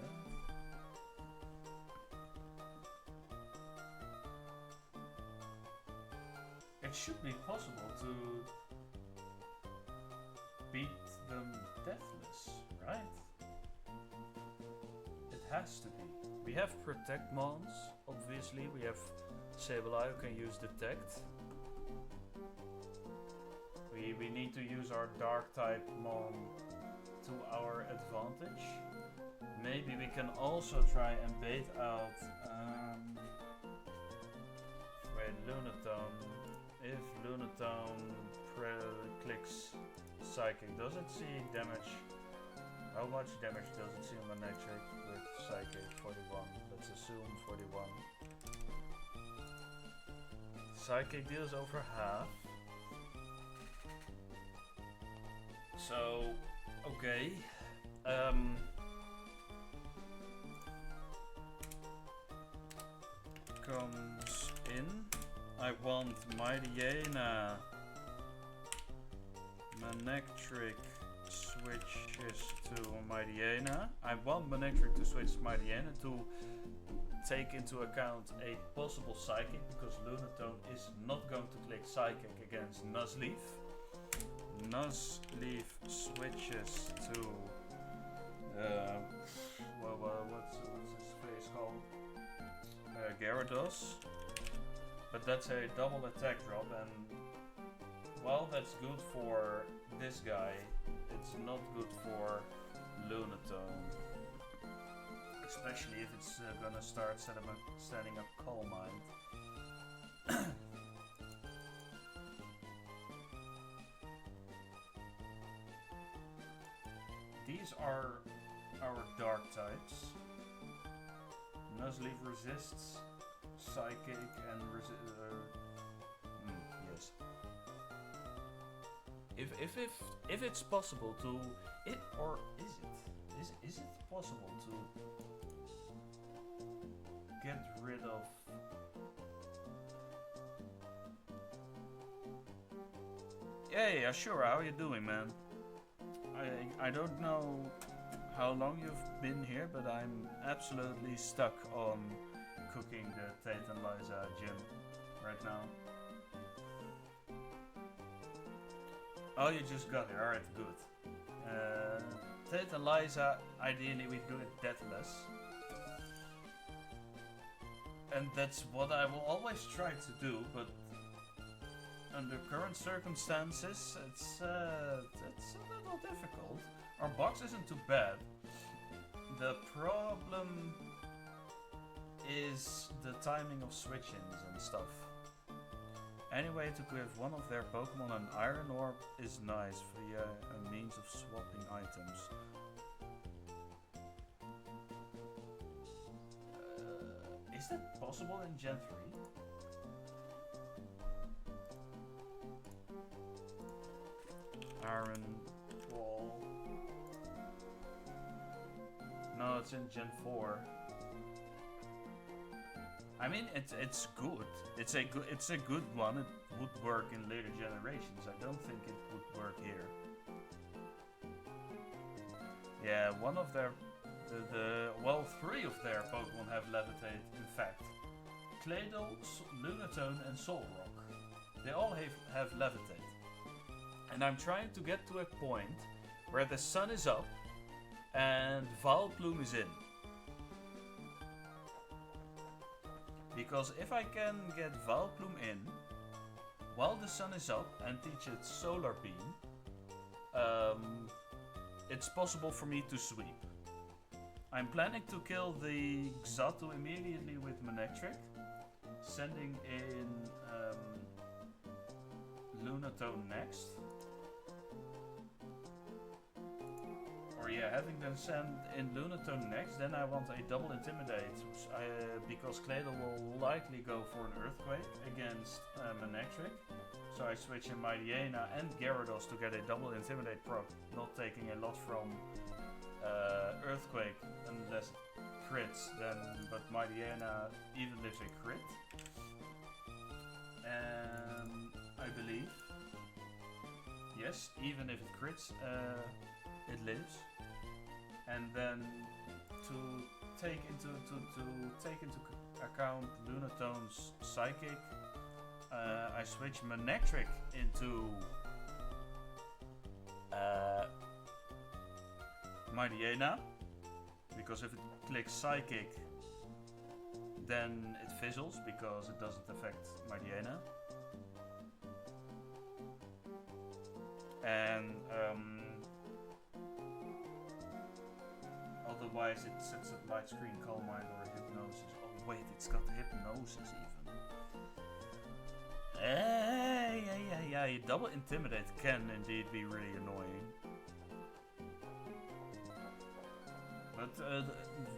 that. It should be possible to beat them deathless, right? It has to be. We have Protect Mons, obviously. We have Sableye who can use Detect. We need to use our Dark type Mon to our advantage. Maybe we can also try and bait out Lunatone. If Lunatone clicks Psychic, does it see damage? How much damage does it see on Manectric with Psychic? 41. Let's assume 41. Psychic deals over half. So, okay. Comes in. I want Mighty Hyena. Manectric switches to Mighty Hyena. I want Manectric to switch to Mighty Hyena to take into account a possible Psychic, because Lunatone is not going to click Psychic against Nuzleaf. Nuzleaf switches to what's his face called? Gyarados. But that's a double attack drop, and while that's good for this guy, it's not good for Lunatone. Especially if it's gonna start setting up Calm Mind. These are our dark types. Nuzleaf resists Psychic and yes. If it's possible to is it possible to get rid of yeah, sure, how you doing, man? I don't know how long you've been here, but I'm absolutely stuck on cooking the Tate and Liza gym right now. Oh, you just got here. Alright, good. Tate and Liza, ideally we do it deathless. And that's what I will always try to do, but under current circumstances, it's a little difficult. Our box isn't too bad. The problem is the timing of switch-ins and stuff. Any way to give one of their Pokemon an Iron Orb is nice via a means of swapping items. Is that possible in Gen 3? Iron Ball. No, it's in Gen 4. I mean, it's good. It's a good one. It would work in later generations. I don't think it would work here. Yeah, one of their well, 3 of their Pokemon have Levitate. In fact, Claydol, Lunatone, and Solrock. They all have Levitate. And I'm trying to get to a point where the sun is up and Vileplume is in. Because if I can get Vileplume in while the sun is up and teach it Solar Beam, it's possible for me to sweep. I'm planning to kill the Xatu immediately with Manectric, sending in Lunatone next. Or yeah, having them send in Lunatone next, then I want a double Intimidate, because Claydol will likely go for an Earthquake against Manectric. So I switch in Mightyena and Gyarados to get a double Intimidate proc, not taking a lot from Earthquake unless it crits, but Mightyena even lives a crit. And I believe, yes, even if it crits, it lives. And then to take into account Lunatone's Psychic, I switch Manectric into Mightyena, because if it clicks Psychic, then it fizzles because it doesn't affect Mightyena. And otherwise it sets up Light Screen, Calm Mind, or Hypnosis. Oh wait, it's got Hypnosis even. Yeah, double Intimidate can indeed be really annoying. But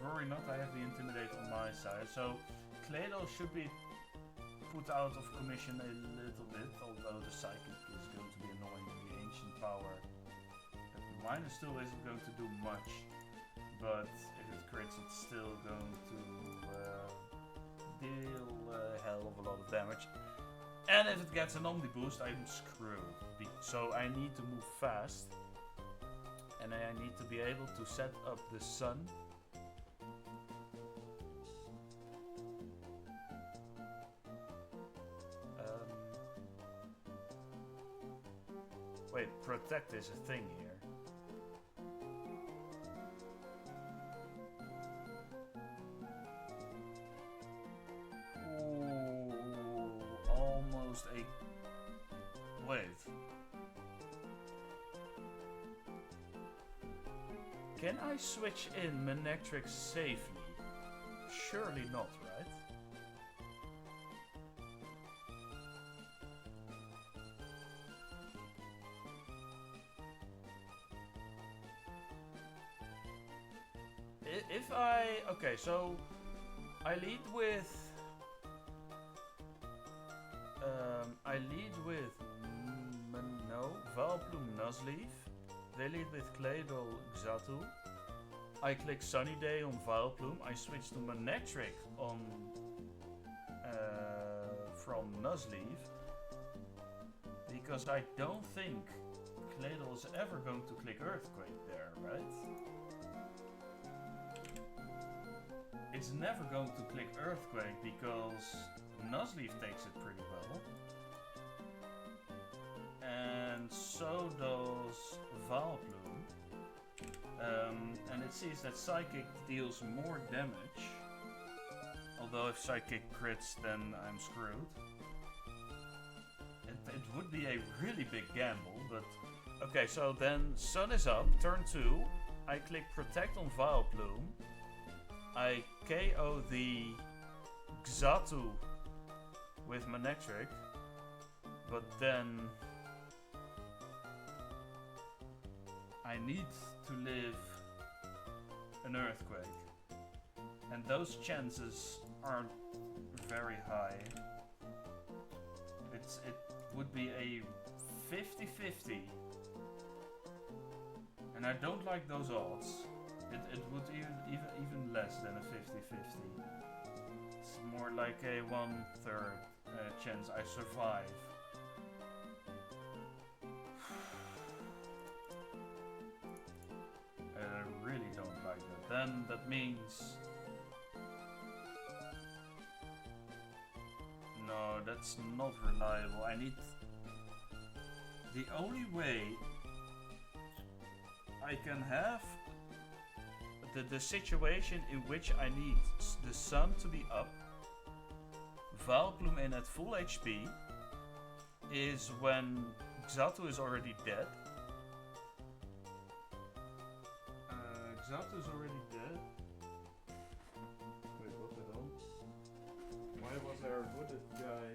worry not, I have the Intimidate on my side. So Claydol should be put out of commission a little bit, although the Psychic is going to be annoying in the Ancient Power. Minus 2 isn't going to do much, but if it crits it's still going to deal a hell of a lot of damage. And if it gets an Omni Boost, I'm screwed. So I need to move fast. And I need to be able to set up the sun. Wait, Protect is a thing here. Wait. Can I switch in Manectric safely? Surely not, right? If I... Okay, so I lead with... Vileplume, Nuzleaf. They lead with Claydol, Xatu. I click Sunny Day on Vileplume. I switch to Manectric on from Nuzleaf, because I don't think Claydol is ever going to click Earthquake there, right? It's never going to click Earthquake because Nuzleaf takes it pretty well. And so does Vileplume. And it sees that Psychic deals more damage, Although if Psychic crits, then I'm screwed. It would be a really big gamble, but... Okay, so then Sun is up, turn 2. I click Protect on Vileplume. I KO the Xatu with Manectric. But then... I need to live an Earthquake. And those chances aren't very high. It would be a 50-50. And I don't like those odds. It would even less than a 50-50. It's more like a 1/3 chance I survive. I really don't like that. Then that means... No, that's not reliable. I need... The only way I can have the situation in which I need the Sun to be up, Vileplume in at full HP, is when Xatu is already dead. Xatu is already dead. Wait, what the hell? Why was there a hooded guy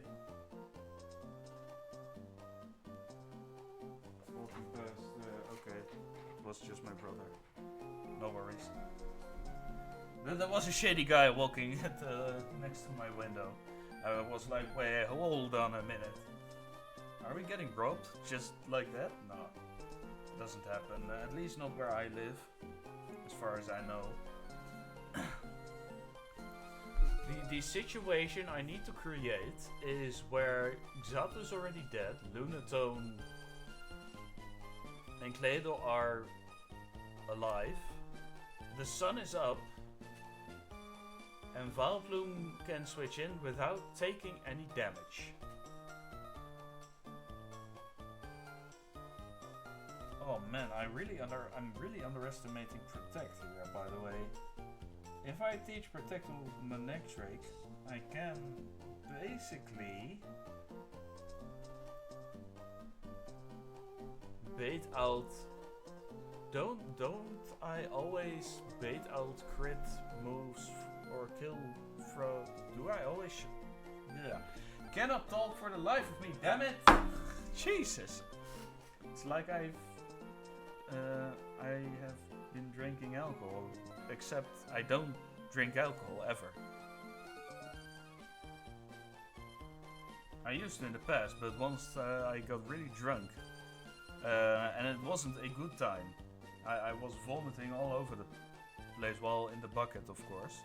walking past? Okay, it was just my brother. No worries. There was a shady guy walking at next to my window. I was like, wait, hold on a minute. Are we getting robbed just like that? No, it doesn't happen. At least not where I live, as far as I know. The situation I need to create is where Xatu's already dead, Lunatone and Claydol are alive, the Sun is up, and Vileplume can switch in without taking any damage. Oh man, I'm really underestimating Protect here, by the way. If I teach Protect to Manectric, I can basically bait out. Don't I always bait out crit moves or kill throw? Do I always? Yeah. Cannot talk for the life of me, damn it! Jesus. It's like I have been drinking alcohol, except I don't drink alcohol ever. I used to in the past, but once I got really drunk, and it wasn't a good time. I was vomiting all over the place, while in the bucket, of course.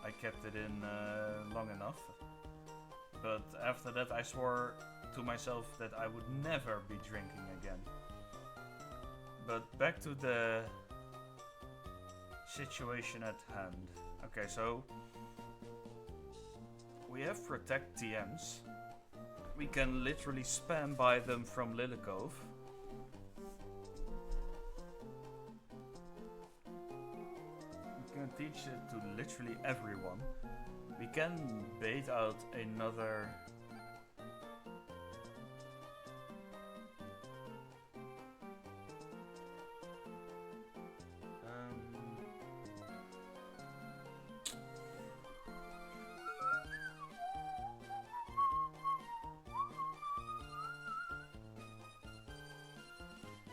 I kept it in long enough. But after that I swore to myself that I would never be drinking again. But back to the situation at hand. Okay, so we have Protect TMs. We can literally spam by them from Lilycove. We can teach it to literally everyone. We can bait out another...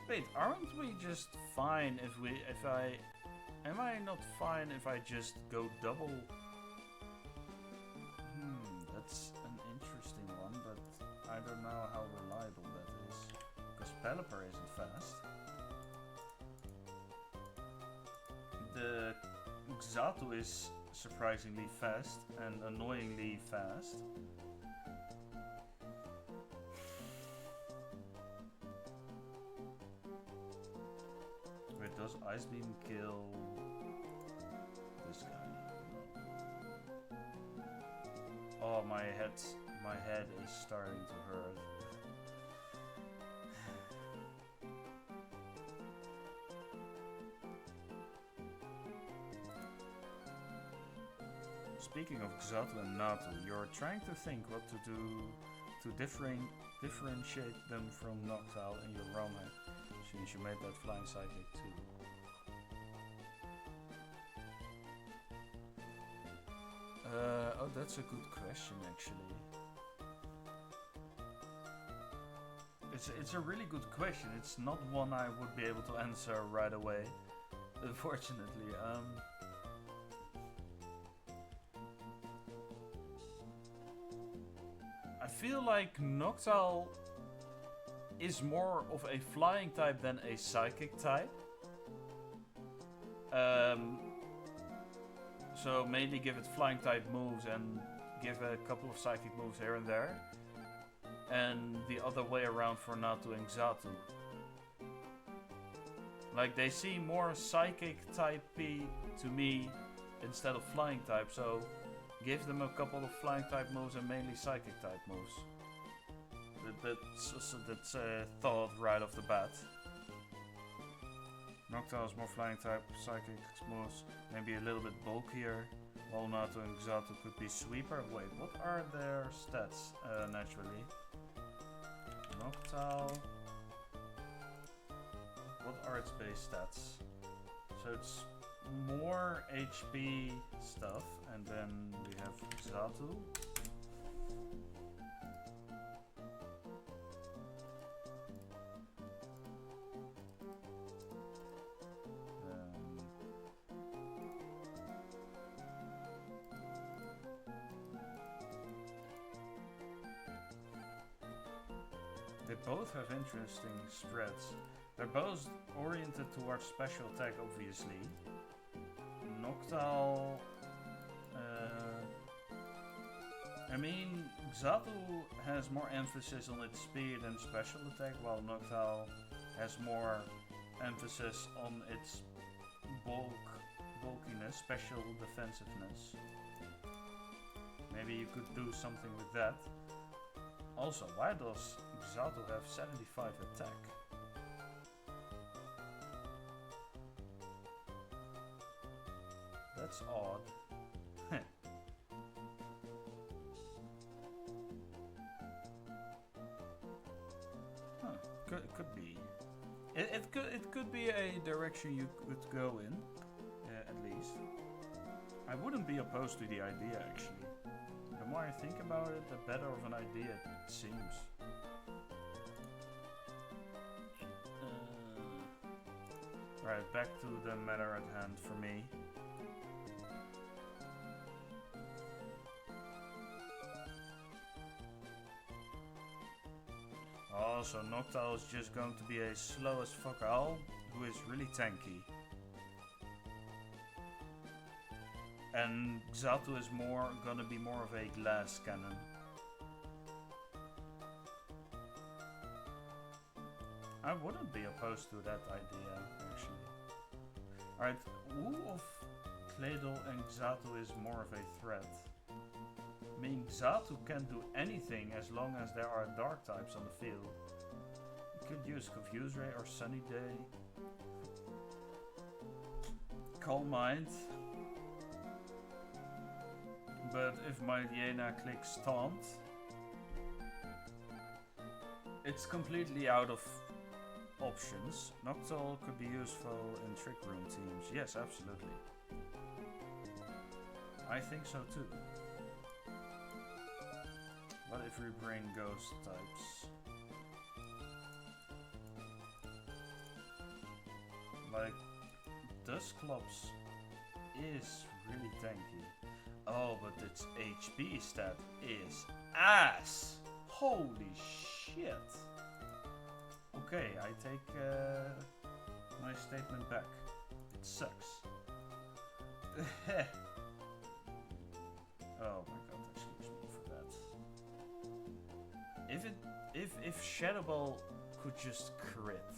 Wait, aren't we just fine am I not fine if I just go double? That's an interesting one, but I don't know how reliable that is. Because Pelipper isn't fast. The Xatu is surprisingly fast and annoyingly fast. Wait, does Ice Beam kill this guy? No. Oh, my head is starting to hurt. Speaking of Xatu and Natu, you're trying to think what to do to differentiate them from Noctowl in your realm hack, since you made that flying psychic too. Oh, that's a good question actually. It's a really good question. It's not one I would be able to answer right away, unfortunately. I feel like Noctowl is more of a flying type than a psychic type. So mainly give it flying type moves and give a couple of psychic moves here and there. And the other way around for Natu and Xatu. Like, they seem more psychic type-y to me instead of flying type, so give them a couple of flying type moves and mainly psychic type moves. That's thought right off the bat. Noctowl is more flying type, psychic moves, maybe a little bit bulkier. While Natu and Xatu could be sweeper. Wait, what are their stats naturally? Noctowl. What are its base stats? So it's more HP stuff, and then we have Xatu. They both have interesting spreads. They're both oriented towards special attack, obviously. Noctowl... I mean, Xatu has more emphasis on its speed and special attack, while Noctowl has more emphasis on its bulkiness, special defensiveness. Maybe you could do something with that. Also, why does Xatu have 75 attack? That's odd. Huh, could be. It could be a direction you could go in, at least. I wouldn't be opposed to the idea, actually. The more I think about it, the better of an idea it seems. Right, back to the matter at hand for me. Oh, so Noctowl is just going to be a slow as fuck owl who is really tanky. And Xatu is gonna be more of a glass cannon. I wouldn't be opposed to that idea, actually. Alright, who of Claydol and Xatu is more of a threat? I mean, Xatu can do anything as long as there are dark types on the field. You could use Confuse Ray or Sunny Day. Calm Mind. But if my Liena clicks Taunt, it's completely out of options. Noctowl could be useful in Trick Room teams. Yes, absolutely. I think so too. What if we bring Ghost types? Like, Dusclops is really tanky. Oh, but its HP stat is ass! Holy shit! Okay, I take my statement back. It sucks. Oh my god, excuse me for that. If Shadow Ball could just crit,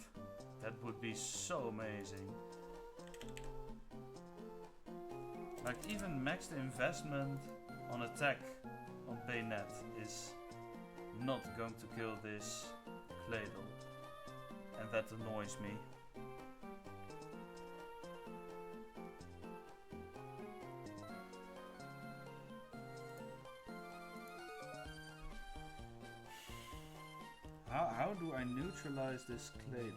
that would be so amazing. Like, even maxed investment on attack on Baynet is not going to kill this Claydol. And that annoys me. how do I neutralize this Claydol?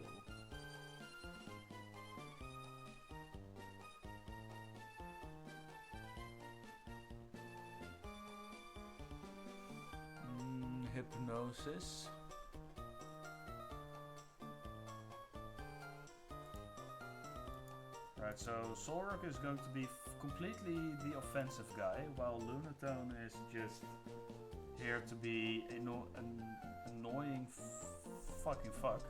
Hypnosis. Right, so Solrock is going to be completely the offensive guy, while Lunatone is just here to be an annoying fucking fuck.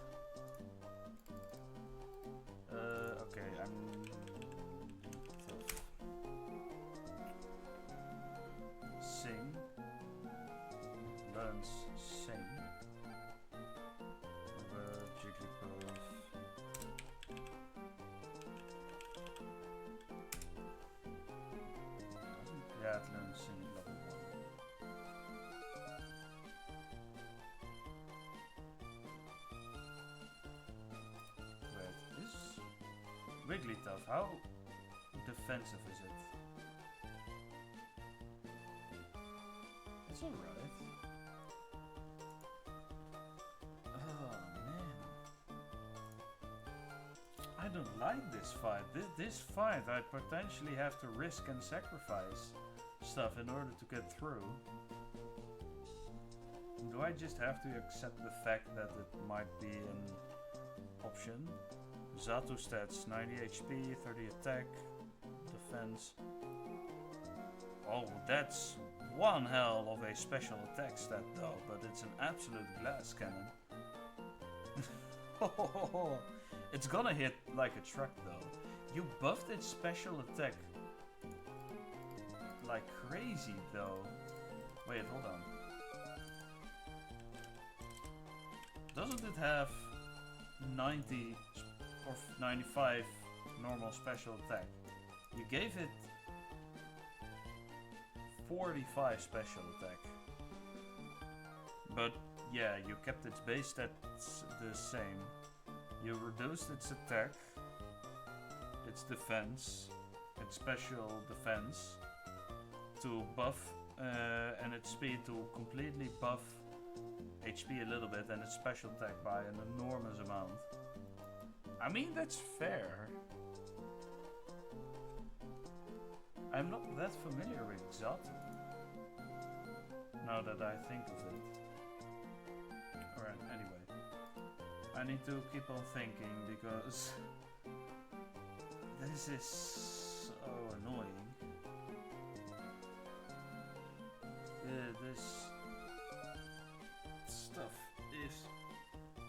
Okay, I'm tough. Sing. Learns Sing. Jigglypuff. Yeah, it learns Sing level 1. Wait, is Wigglytuff, how defensive is it? It's alright. I don't like this fight. This fight, I potentially have to risk and sacrifice stuff in order to get through. Do I just have to accept the fact that it might be an option? Zatu stats, 90 HP, 30 attack, defense. Oh, that's one hell of a special attack stat though, but it's an absolute glass cannon. It's gonna hit like a truck though. You buffed its special attack like crazy though. Wait, hold on. Doesn't it have 90 or 95 normal special attack? You gave it 45 special attack. But yeah, you kept its base stats the same. You reduced its attack, its defense, its special defense to buff, and its speed to completely buff HP a little bit, and its special attack by an enormous amount. I mean, that's fair. I'm not that familiar with Zatu, now that I think of it. Alright, anyway. I need to keep on thinking because this is so annoying. This stuff is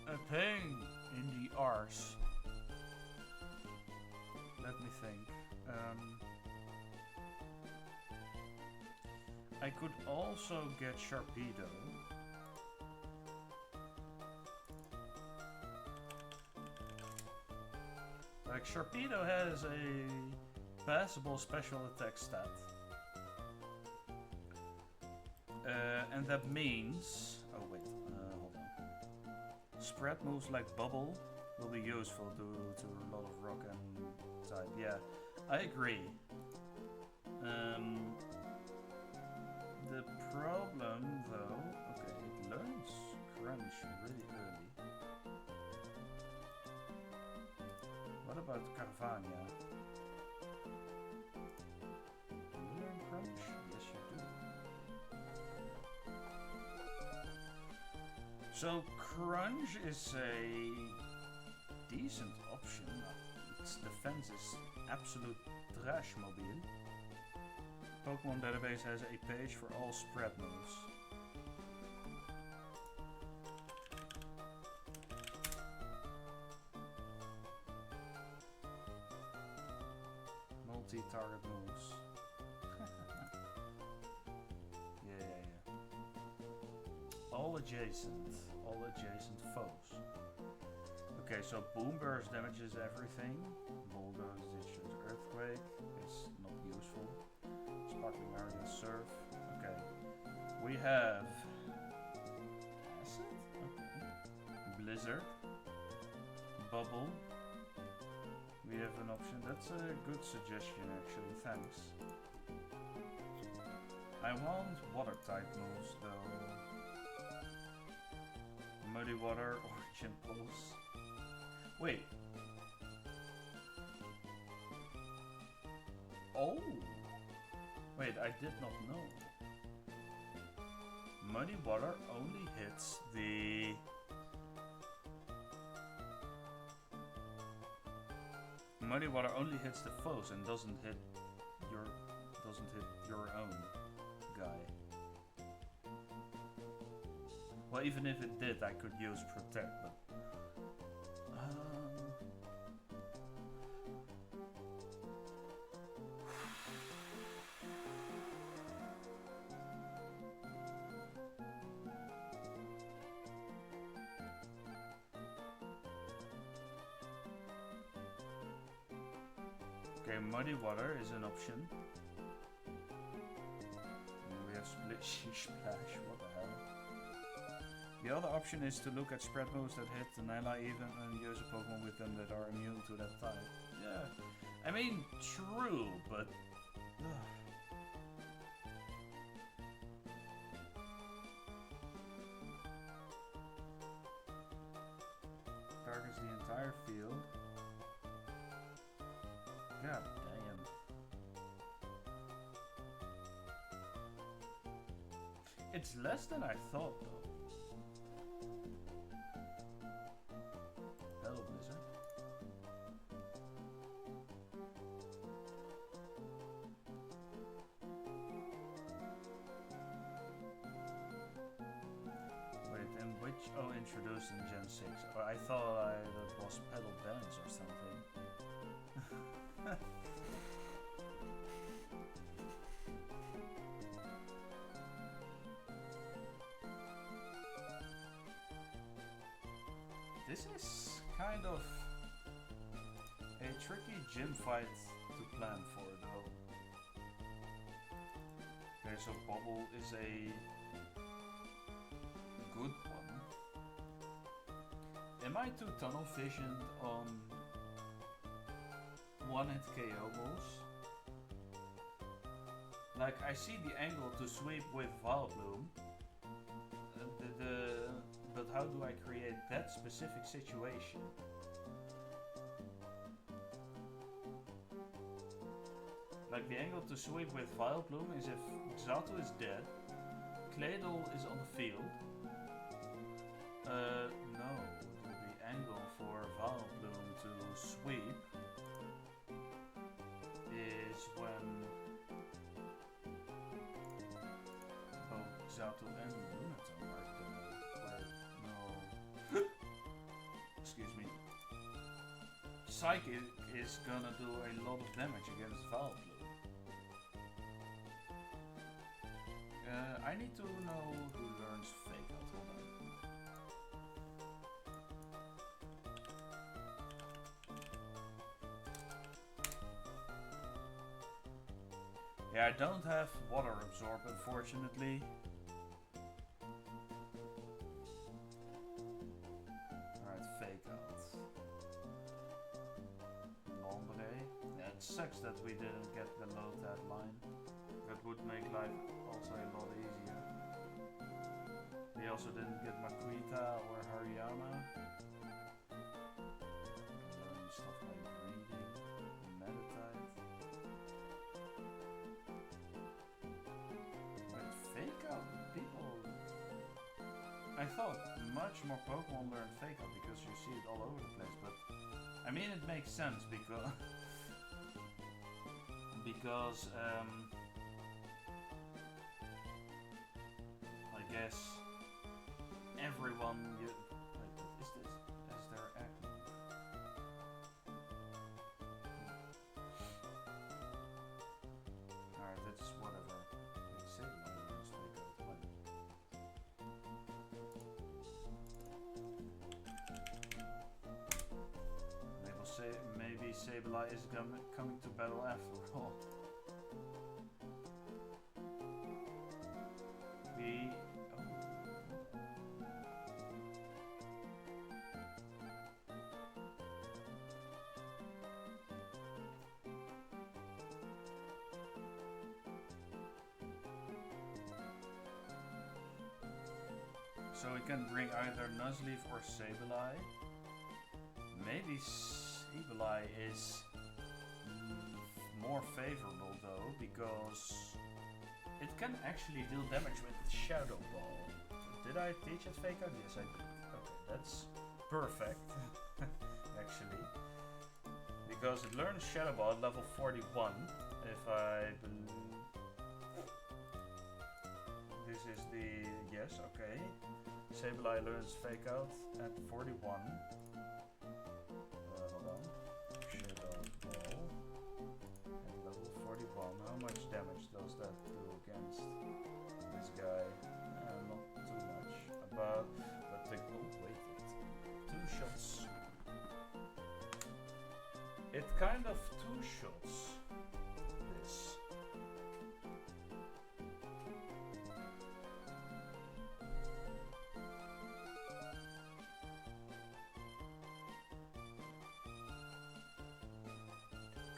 a pain in the arse. Let me think. I could also get Sharpedo. Like, Sharpedo has a passable special attack stat. And that means... Oh wait, hold on. Spread moves like Bubble will be useful to a lot of rock and type. Yeah, I agree. The problem though... Okay, it learns Crunch really early. What about Carvania? Do you learn Crunch? Yes, you do. So Crunch is a decent option. Its defense is absolute trash mobile. Pokémon database has a page for all spread moves. Multi-target moves. Yeah. All adjacent foes. Okay, so Boom Burst damages everything. Bulldoze dishes Earthquake is not useful. Sparkling Area Surf. Okay. We have Acid? Okay. Blizzard. Bubble. We have an option. That's a good suggestion actually, thanks. I want water type moves though. Muddy water, orange impulse. Wait. Oh! Wait, I did not know. Muddy water only hits the... Muddy water only hits the foes and doesn't hit your own guy. Well, even if it did, I could use protect, but okay, muddy water is an option. We have split splash. What the hell? The other option is to look at spread moves that hit an ally even and use a Pokemon with them that are immune to that type. Yeah, I mean, true, but... Targets the entire field. God damn. It's less than I thought, though. Hello, Blizzard. Wait, and which? Oh, introduced in Gen 6. Oh, I thought that was pedal dance or something. This is kind of a tricky gym fight to plan for, though. Okay, so Bubble is a good one. Am I too tunnel visioned on one-hit KO balls? Like, I see the angle to sweep with Vileplume. But how do I create that specific situation? Like, the angle to sweep with Vileplume is if Xatu is dead, Claydol is on the field. No, the angle for Vileplume to sweep is when both Xatu and Lunaton are dead. No. Excuse me. Psychic is gonna do a lot of damage against Vileplume. I need to know who learns Fake Out. Hold on. Yeah, I don't have Water Absorb, unfortunately. Alright, Fake Out. Lombre. Yeah, it sucks that we didn't get below that line. That would make life also a lot easier. We also didn't get Makuita or Hariyama. Learning stuff like reading, meditate. Wait, Fake Out? People... I thought much more Pokemon learn Fake Out because you see it all over the place, but... I mean, it makes sense because... I guess everyone you wait, is there acne? Alright, that's whatever. It's maybe Sableye is coming to battle after all. So we can bring either Nuzleaf or Sableye. Maybe Sableye is more favorable though, because it can actually deal damage with Shadow Ball. Did I teach it Fake Out? Yes, I did. Okay, that's perfect, actually. Because it learns Shadow Ball at level 41, if I believe. This is the... yes, okay. Sableye learns Fake Out at 41. Hold on. Shadow Ball. At level 41. How much damage does that do against this guy? Not too much. But the wait, 2 shots. It kind of 2 shots this.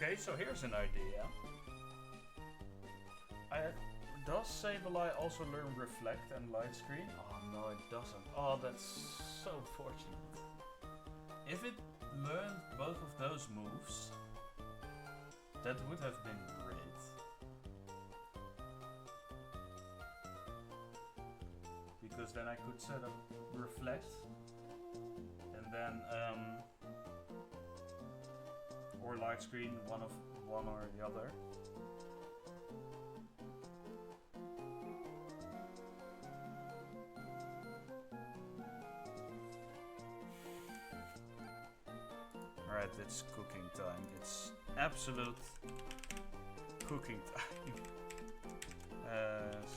Okay, so here's an idea. Does Sableye also learn Reflect and Light Screen? Oh no, it doesn't. Oh, that's so fortunate. If it learned both of those moves, that would have been great. Because then I could set up Reflect and then or Light Screen, one or the other. Alright, it's cooking time. It's absolute cooking time.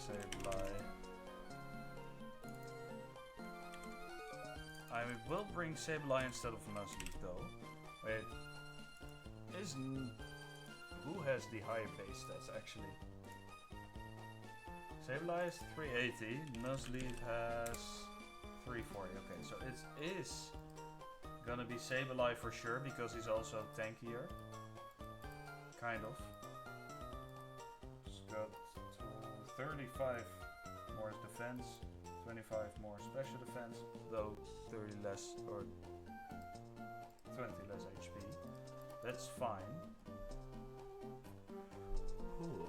Sableye. I will bring Sableye instead of Nuzleaf though. Wait. Who has the higher base stats actually? Sableye is 380, Nuzleaf has 340. Okay, so it is gonna be Sableye for sure because he's also tankier. Kind of. He's got 35 more defense, 25 more special defense, though 30 less or 20 less HP. That's fine. Ooh.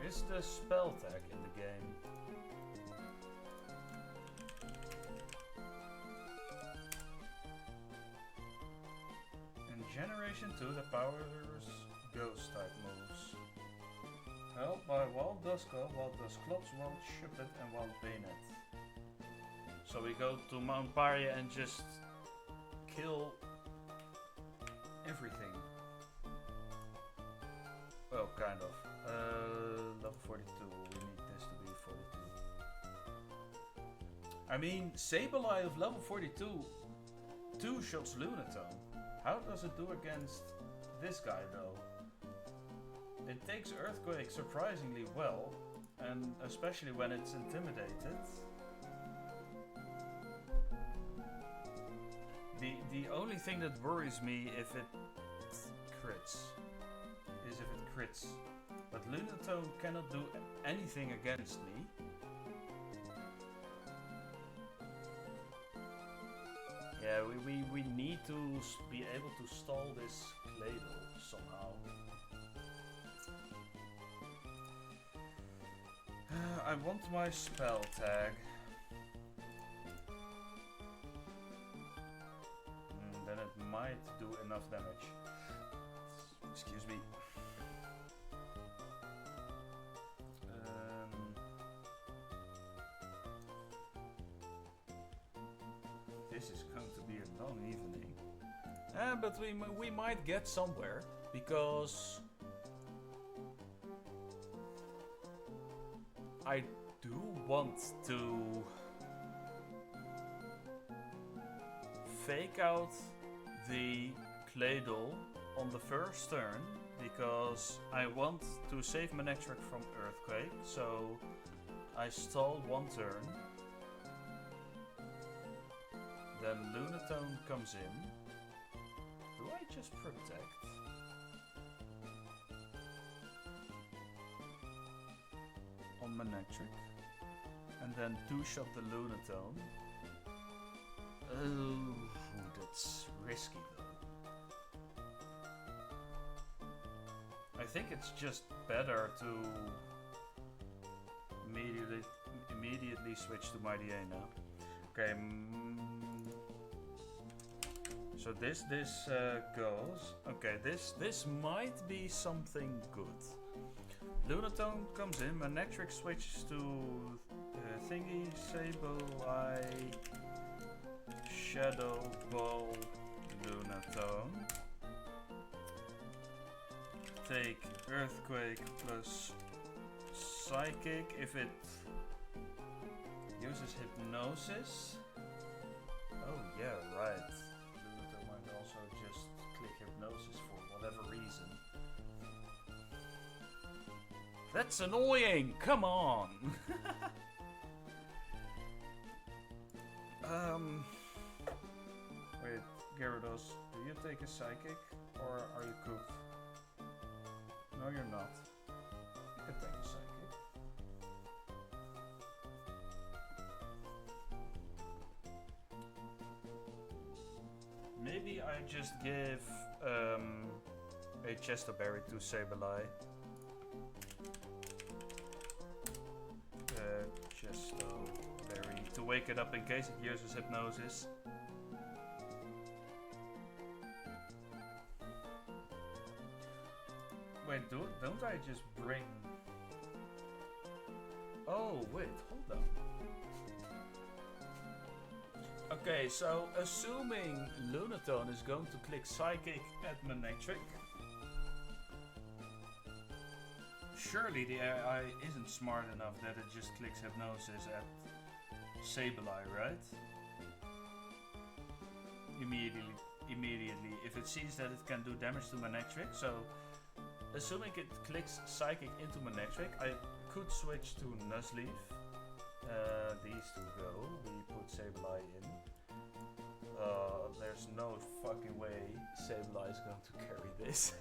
Is the spell tag in the game? In Generation 2, the powers ghost type moves. Held by Wild Duskull, Wild Dusclops, Wild Shuppet, and Wild Bayonet. So we go to Mount Paria and just kill everything. Well, kind of. Level 42, we need this to be 42. I mean, Sableye of level 42, 2 shots Lunatone. How does it do against this guy though? It takes Earthquake surprisingly well, and especially when it's intimidated. The only thing that worries me if it crits is if it crits. But Lunatone cannot do anything against me. Yeah, we need to be able to stall this Claydol somehow. I want my spell tag. Then it might do enough damage. Excuse me. This is going to be a long evening. But we might get somewhere, because I do want to fake out the Claydol on the first turn, because I want to save Manectric from Earthquake, so I stall 1 turn. Then Lunatone comes in. Do I just protect? On Manectric. And then 2-shot the Lunatone. Oh, that's risky though. I think it's just better to immediately switch to Mighty A now. Okay. So this goes. Okay, this might be something good. Lunatone comes in. Manectric switches to Thingy, Sableye, Shadow Ball, Lunatone. Take Earthquake plus Psychic if it uses Hypnosis. Oh yeah, right. Lunatone might also just click Hypnosis for whatever reason. That's annoying! Come on! Wait, Gyarados, do you take a Psychic? Or are you cooked? No, you're not. You can take a Psychic. Maybe I just give a Chesto Berry to Sableye. Chesto Berry to wake it up in case it uses Hypnosis. Wait, don't I just bring... Oh, wait, hold on. Okay, so assuming Lunatone is going to click Psychic at Manectric, surely the AI isn't smart enough that it just clicks Hypnosis at Sableye, right? Immediately, if it sees that it can do damage to Manectric. So, assuming it clicks Psychic into Manectric, I could switch to Nuzleaf. These two go. We put Sableye in. There's no fucking way Sableye is going to carry this.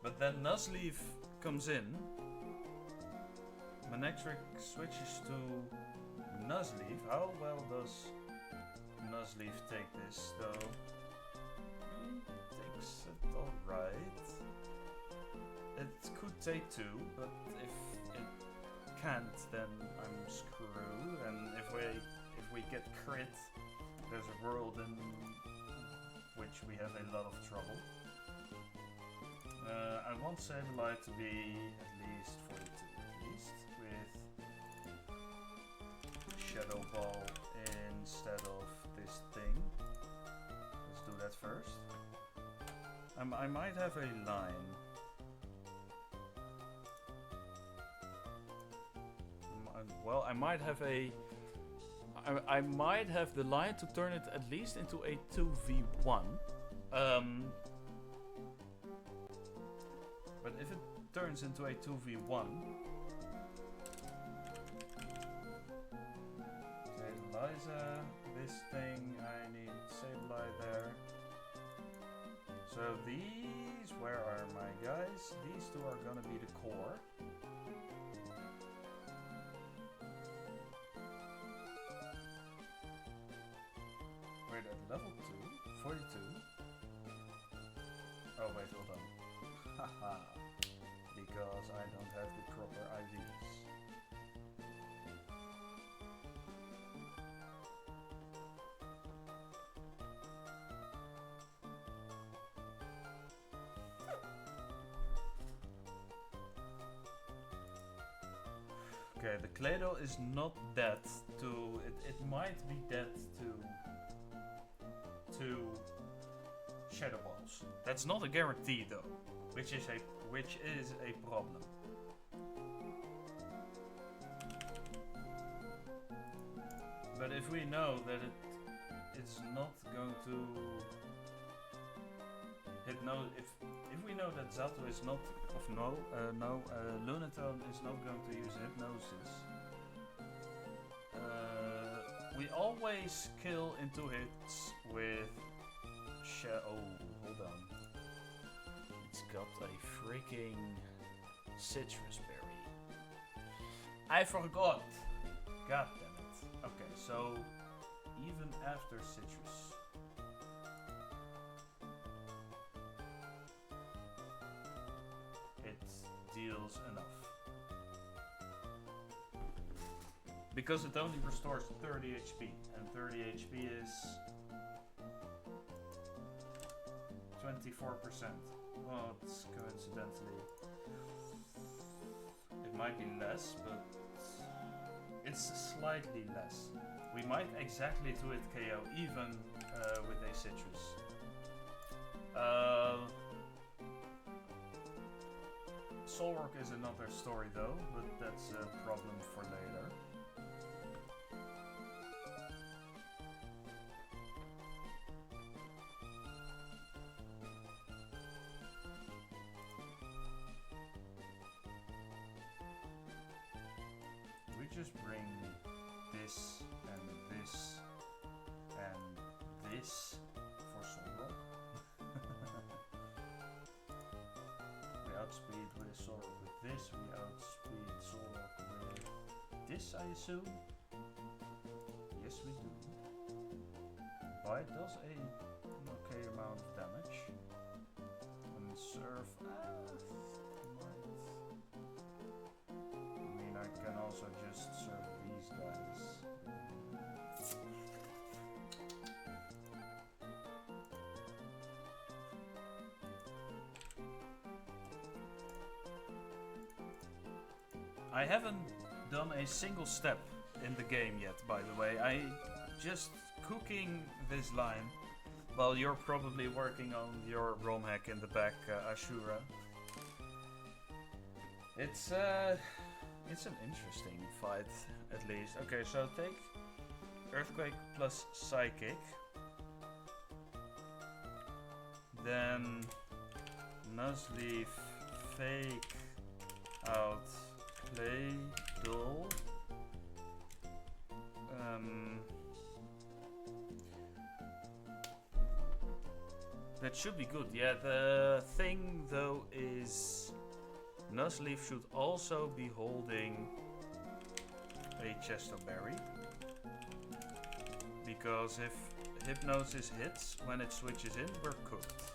But then Nuzleaf comes in. Manectric switches to Nuzleaf. How well does Nuzleaf take this though? Takes it alright. It could take 2, but if it can't, then I'm screwed. And if we get crit, there's a world in which we have a lot of trouble. I want Sableye to be at least 42, at least, with Shadow Ball instead of this thing. Let's do that first. I might have a line. Well, I might have a... I might have the line to turn it at least into a 2v1. But if it turns into a 2v1... Okay, Liza, this thing, I need Sableye there. So these, where are my guys? These two are gonna be the core. Wait, at level 2, 42. Oh wait, hold on. Haha, because I don't have the proper IDs. Okay, the Clado is not dead to... It might be dead to Shadow Balls. That's not a guarantee though, which is a problem. But if we know that it's not going to if we know that Zato is not Lunatone is not going to use Hypnosis, We always kill into hits with oh, hold on. It's got a freaking citrus berry. I forgot. God damn it. Okay, so even after citrus. It deals enough. Because it only restores 30 HP, and 30 HP is 24%. Well, it's coincidentally. It might be less, but it's slightly less. We might exactly do it KO, even with a citrus. Soulwork is another story though, but that's a problem for later. We just bring this and this and this for Soulwork. We outspeed with Soulwork with this, we outspeed Soulwork with this, I assume? Yes, we do. Bite does an okay amount of damage. And Surf, I mean, I can also just serve these guys. I haven't done a single step in the game yet, by the way. I just cooking this line while you're probably working on your ROM hack in the back, Ashura. It's an interesting fight, at least. Okay, so take Earthquake plus Psychic. Then Nuzleaf, fake out Claydol. That should be good. Yeah, the thing though is Nuzleaf should also be holding a Chesto Berry. Because if Hypnosis hits when it switches in, we're cooked.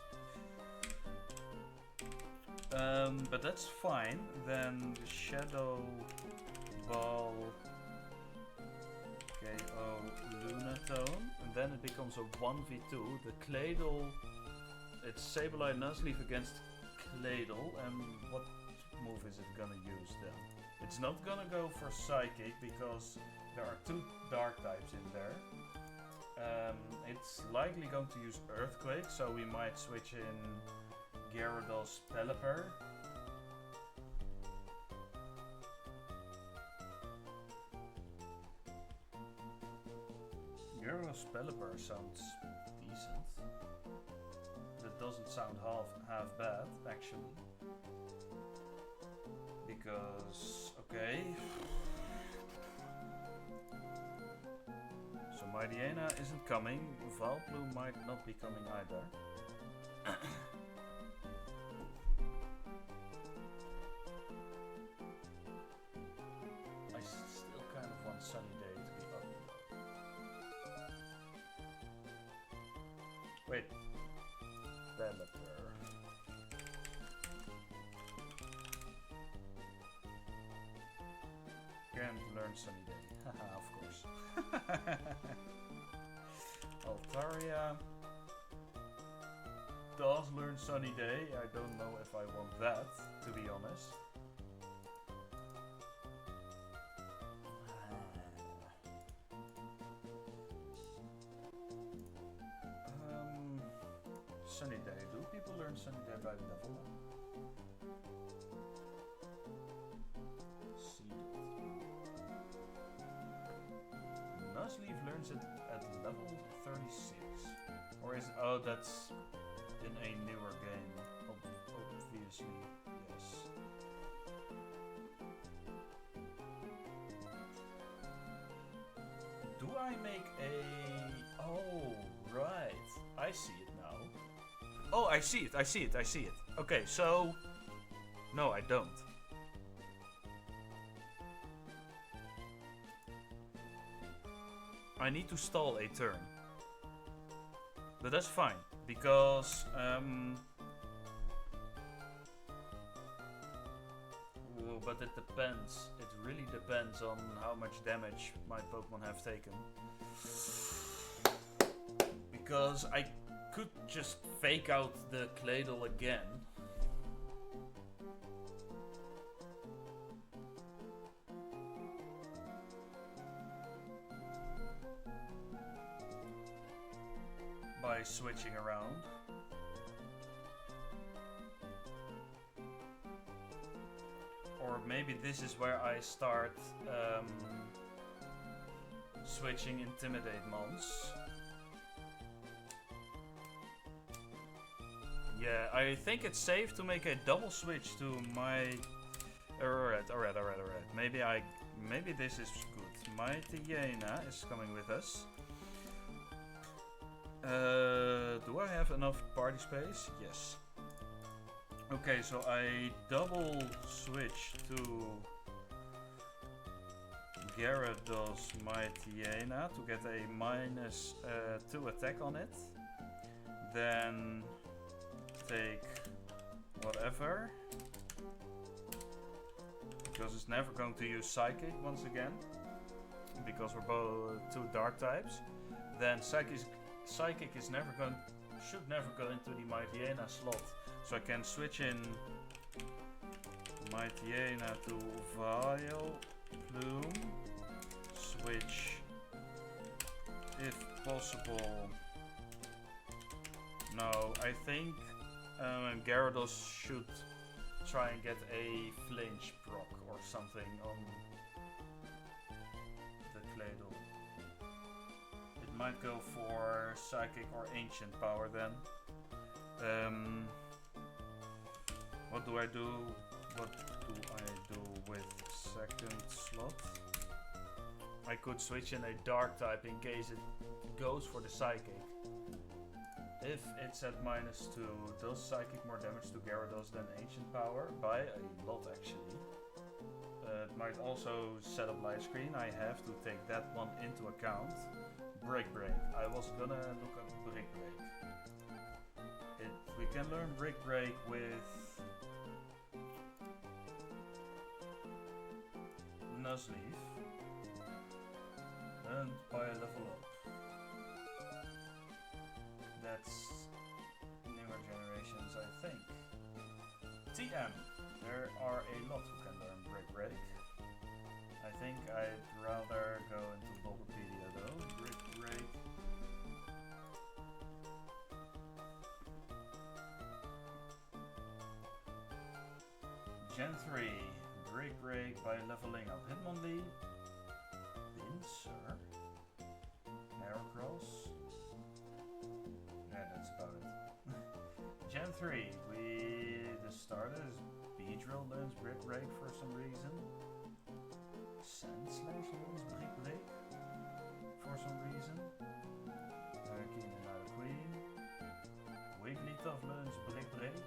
But that's fine. Then the Shadow Ball KO Lunatone, and then it becomes a 1v2. The Claydol, it's Sableye Nuzleaf against Claydol, and what move is it gonna use then? It's not gonna go for Psychic because there are two Dark types in there. It's likely going to use Earthquake, so we might switch in Gyarados Pelipper. Gyarados Pelipper sounds decent. That doesn't sound half bad, actually. Because, okay. So Mightyena isn't coming. Valplume might not be coming either. I still kind of want Sunny Day to be up. Wait. Pelipper. Can't learn Sunny Day. Haha, of course. Altaria does learn Sunny Day. I don't know if I want that, to be honest. Sunny Day. Do people learn Sunny Day by level? Nuzleaf learns it at level 36. Or is... oh, that's in a newer game. Obviously, yes. Do I make a... Oh, right. I see it now. Oh, I see it, I see it, I see it. Okay, so... No, I don't. I need to stall a turn. But that's fine, because... Ooh, but it depends. It really depends on how much damage my Pokemon have taken. Because I could just fake out the Claydol again. By switching around. Or maybe this is where I start switching Intimidate Mons. Yeah, I think it's safe to make a double switch to my... Alright. Maybe this is good. My Tiena is coming with us. Do I have enough party space? Yes. Okay, so I double switch to Gyarados my Tiena to get a -2 attack on it. Then take whatever. Because it's never going to use Psychic once again. Because we're both 2 dark types. Then Psychic is should never go into the Mightyena slot. So I can switch in Mightyena to Vial, Plume, switch if possible. No, I think Gyarados should try and get a flinch proc or something on the Claydol. Might go for Psychic or Ancient Power then. What do I do? What do I do with second slot? I could switch in a Dark type in case it goes for the Psychic. If it's at -2, does Psychic more damage to Gyarados than Ancient Power? By a lot actually. It might also set up Light Screen. I have to take that one into account. Brick Break. I was gonna look up Brick Break. We can learn Brick Break with Nuzleaf and by a level up. That's newer generations, I think. TM. There are a lot who can learn Brick Break. I think I'd rather go into Bulbapedia though. Brick Break. Gen 3. Brick Break by leveling up Hitmonlee. Pinsir. Heracross. Yeah, that's about it. Gen 3. The starter is Beedrill learns Brick Break for some reason. Sandslash learns Brick Break for some reason. King and not a Queen. Wigglytuff learns Brick Break.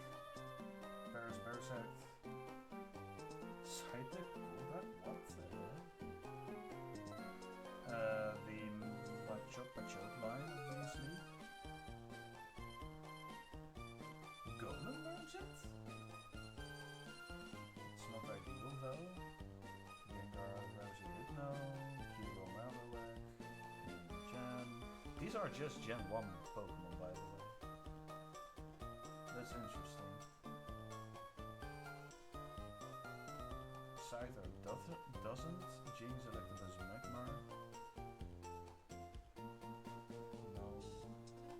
Paris Berserk. Psychic? What the hell? The Machop line, obviously. Golem learns it? It's not ideal though. No, Hugo Malowak, Gen. These are just Gen 1 Pokemon, by the way. That's interesting. Scyther doesn't. Jinx Electabuzz Magmar. No.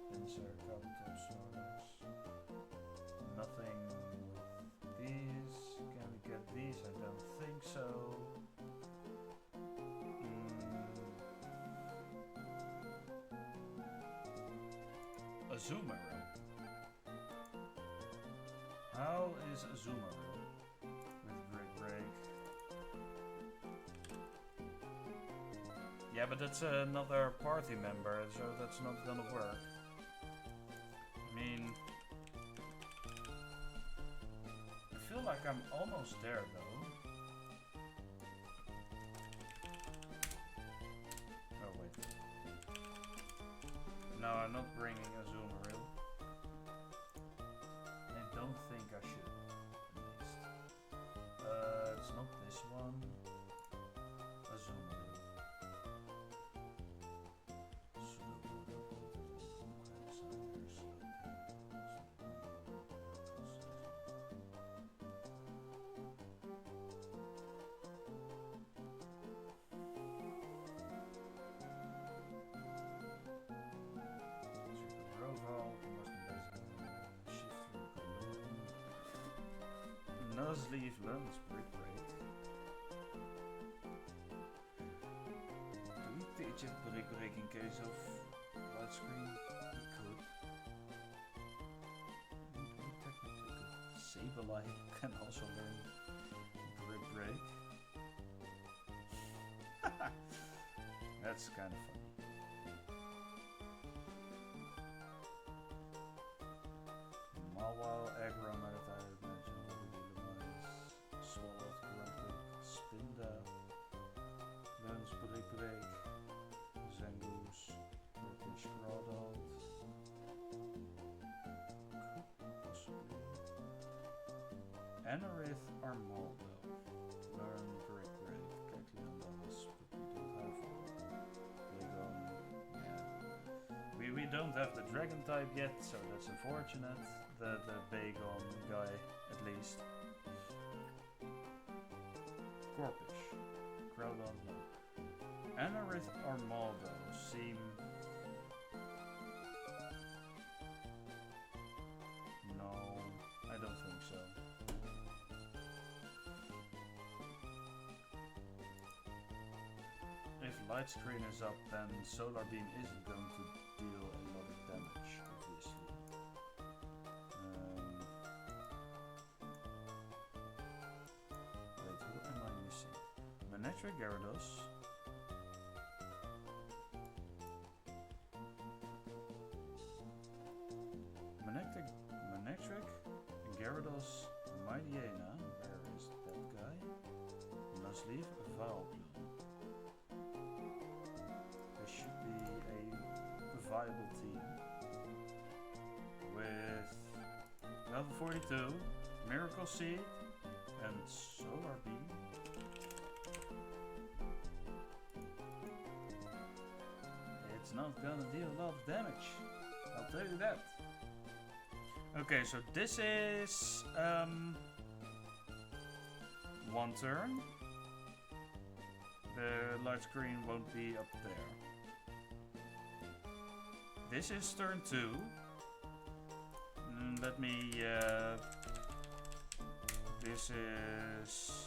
Pinsir, Kabuto, Snorlax. Nothing with these. Can we get these? I don't think so. Azumarill. How is Azumarill with Brick Break? Yeah, but that's another party member, so that's not gonna work. I mean, I feel like I'm almost there though. Oh wait. No, I'm not bringing a zoom reel. I don't think I should, at least. It's not this one. A zoom reel. Leave lunch brick break. Do we teach it brick break in case of light screen? We could. We technically could. Sableye can also learn brick break. That's kind of funny. Mawa aggro Zangoose, British Crawdad, possibly. Anorith Armaldo, learn Brick Break, Cacleondas, but we don't have Bagon, yeah. We don't have the Dragon type yet, so that's unfortunate. The Bagon guy, at least. Corpish, Crawdad, no. Anorith Armaldo seem... No, I don't think so. If light screen is up, then solar beam isn't going to deal a lot of damage, obviously. Wait, who am I missing? Manectric Gyarados. Manectric, Gyarados, Mightyena, where is that guy? Nuzleaf, Vileplume. This should be a viable team. With level 42, Miracle Seed, and Solar Beam. It's not gonna deal a lot of damage, I'll tell you that. Okay, so this is one turn. The light screen won't be up there. This is turn 2. Let me this is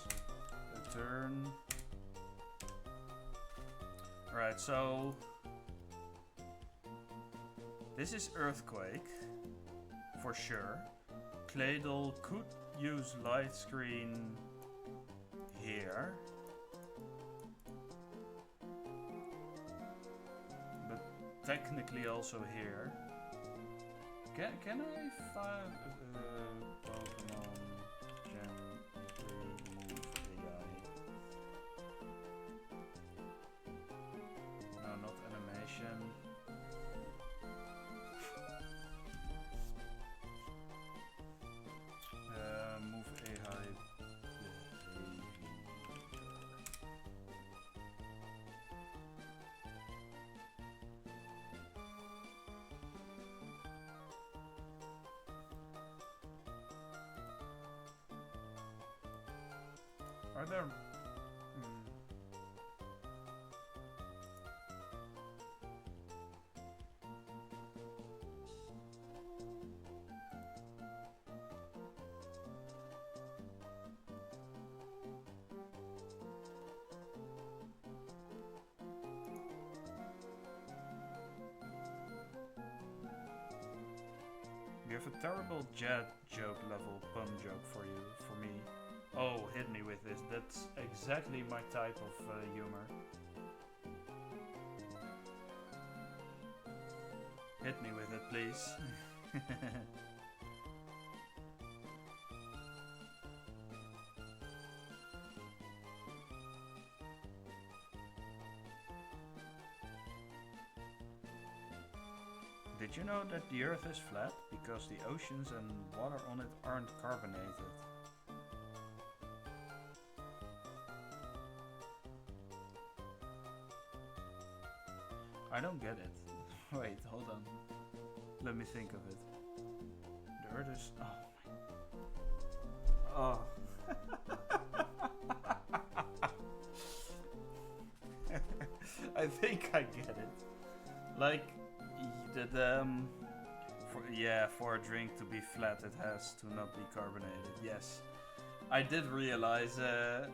a turn. Right, so this is Earthquake. For sure. Claydol could use light screen here. But technically also here. Can I find Pokémon Gen 3 move AI? No, not animation. Move AI. Are there... We have a terrible Jet joke level pun joke for me. Oh, hit me with this. That's exactly my type of humor. Hit me with it, please. Did you know that the Earth is flat? Because the oceans and water on it aren't carbonated. I don't get it. Wait, hold on. Let me think of it. The Earth is... Oh. I think I get it. Like, for a drink to be flat, it has to not be carbonated. Yes, I did realize at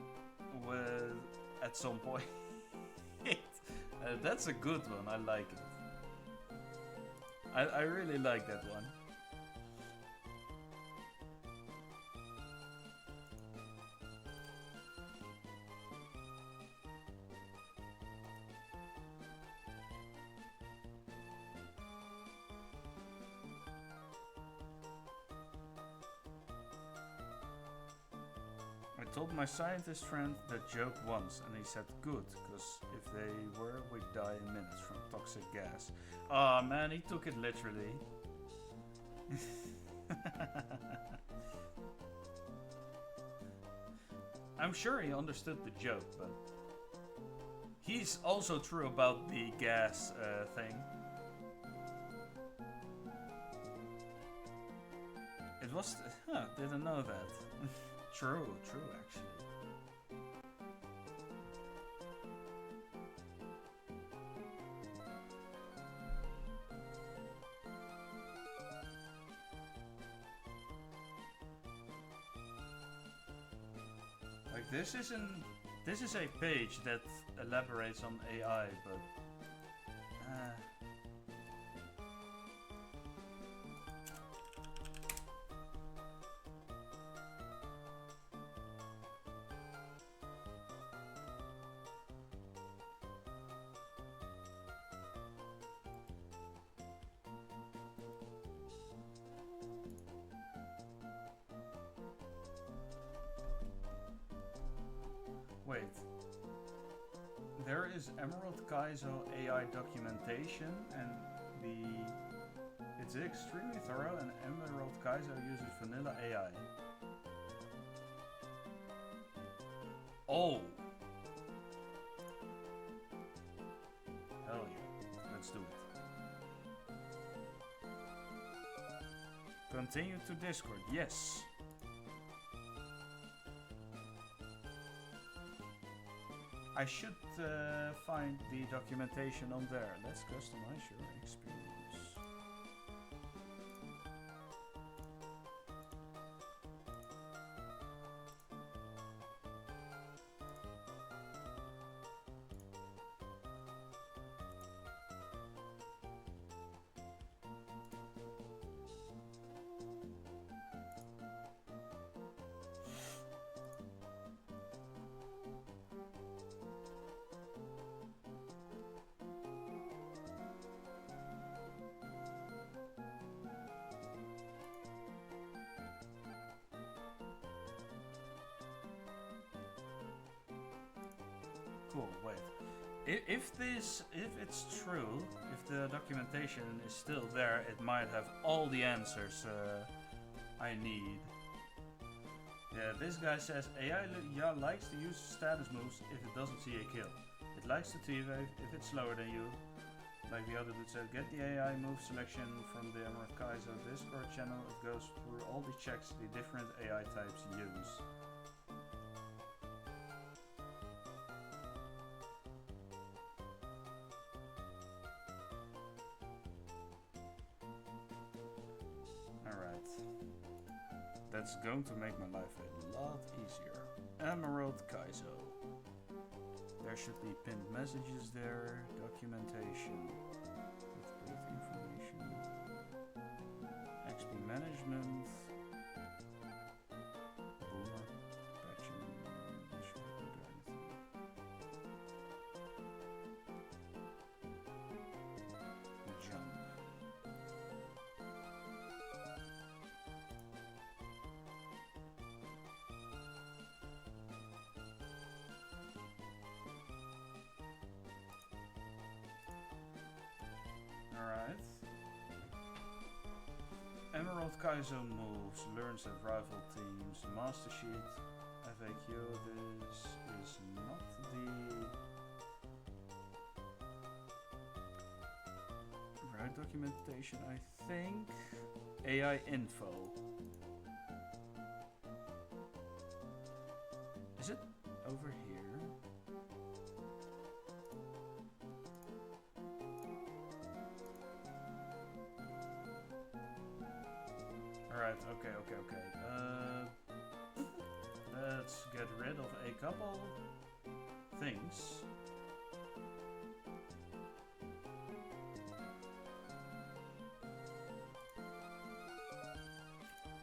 some point. That's a good one. I like it. I really like that one. I told my scientist friend that joke once, and he said good, because if they were, we'd die in minutes from toxic gas. Aw, man, he took it literally. I'm sure he understood the joke, but he's also true about the gas thing. It was... didn't know that. True, actually. Like, this is a page that elaborates on AI, but... Wait. There is Emerald Kaizo AI documentation, and it's extremely thorough, and Emerald Kaizo uses vanilla AI. Oh! Hell yeah. Let's do it. Continue to Discord. Yes. I should find the documentation on there. Let's customize your experience. Cool, wait. If it's true, if the documentation is still there, it might have all the answers I need. Yeah, this guy says AI likes to use status moves if it doesn't see a kill. It likes to TV if it's slower than you. Like the other dude said, get the AI move selection from the Emerald Kaizo Discord channel. It goes through all the checks the different AI types use. That's going to make my life a lot easier. Emerald Kaizo. There should be pinned messages there, documentation, with brief information, XP management, boomer, patching, jump. Alright. Emerald Kaizo moves, learns at rival teams, Master Sheet, FAQ, this is not the right documentation, I think. AI info. Is it over here? Alright, okay. Let's get rid of a couple things.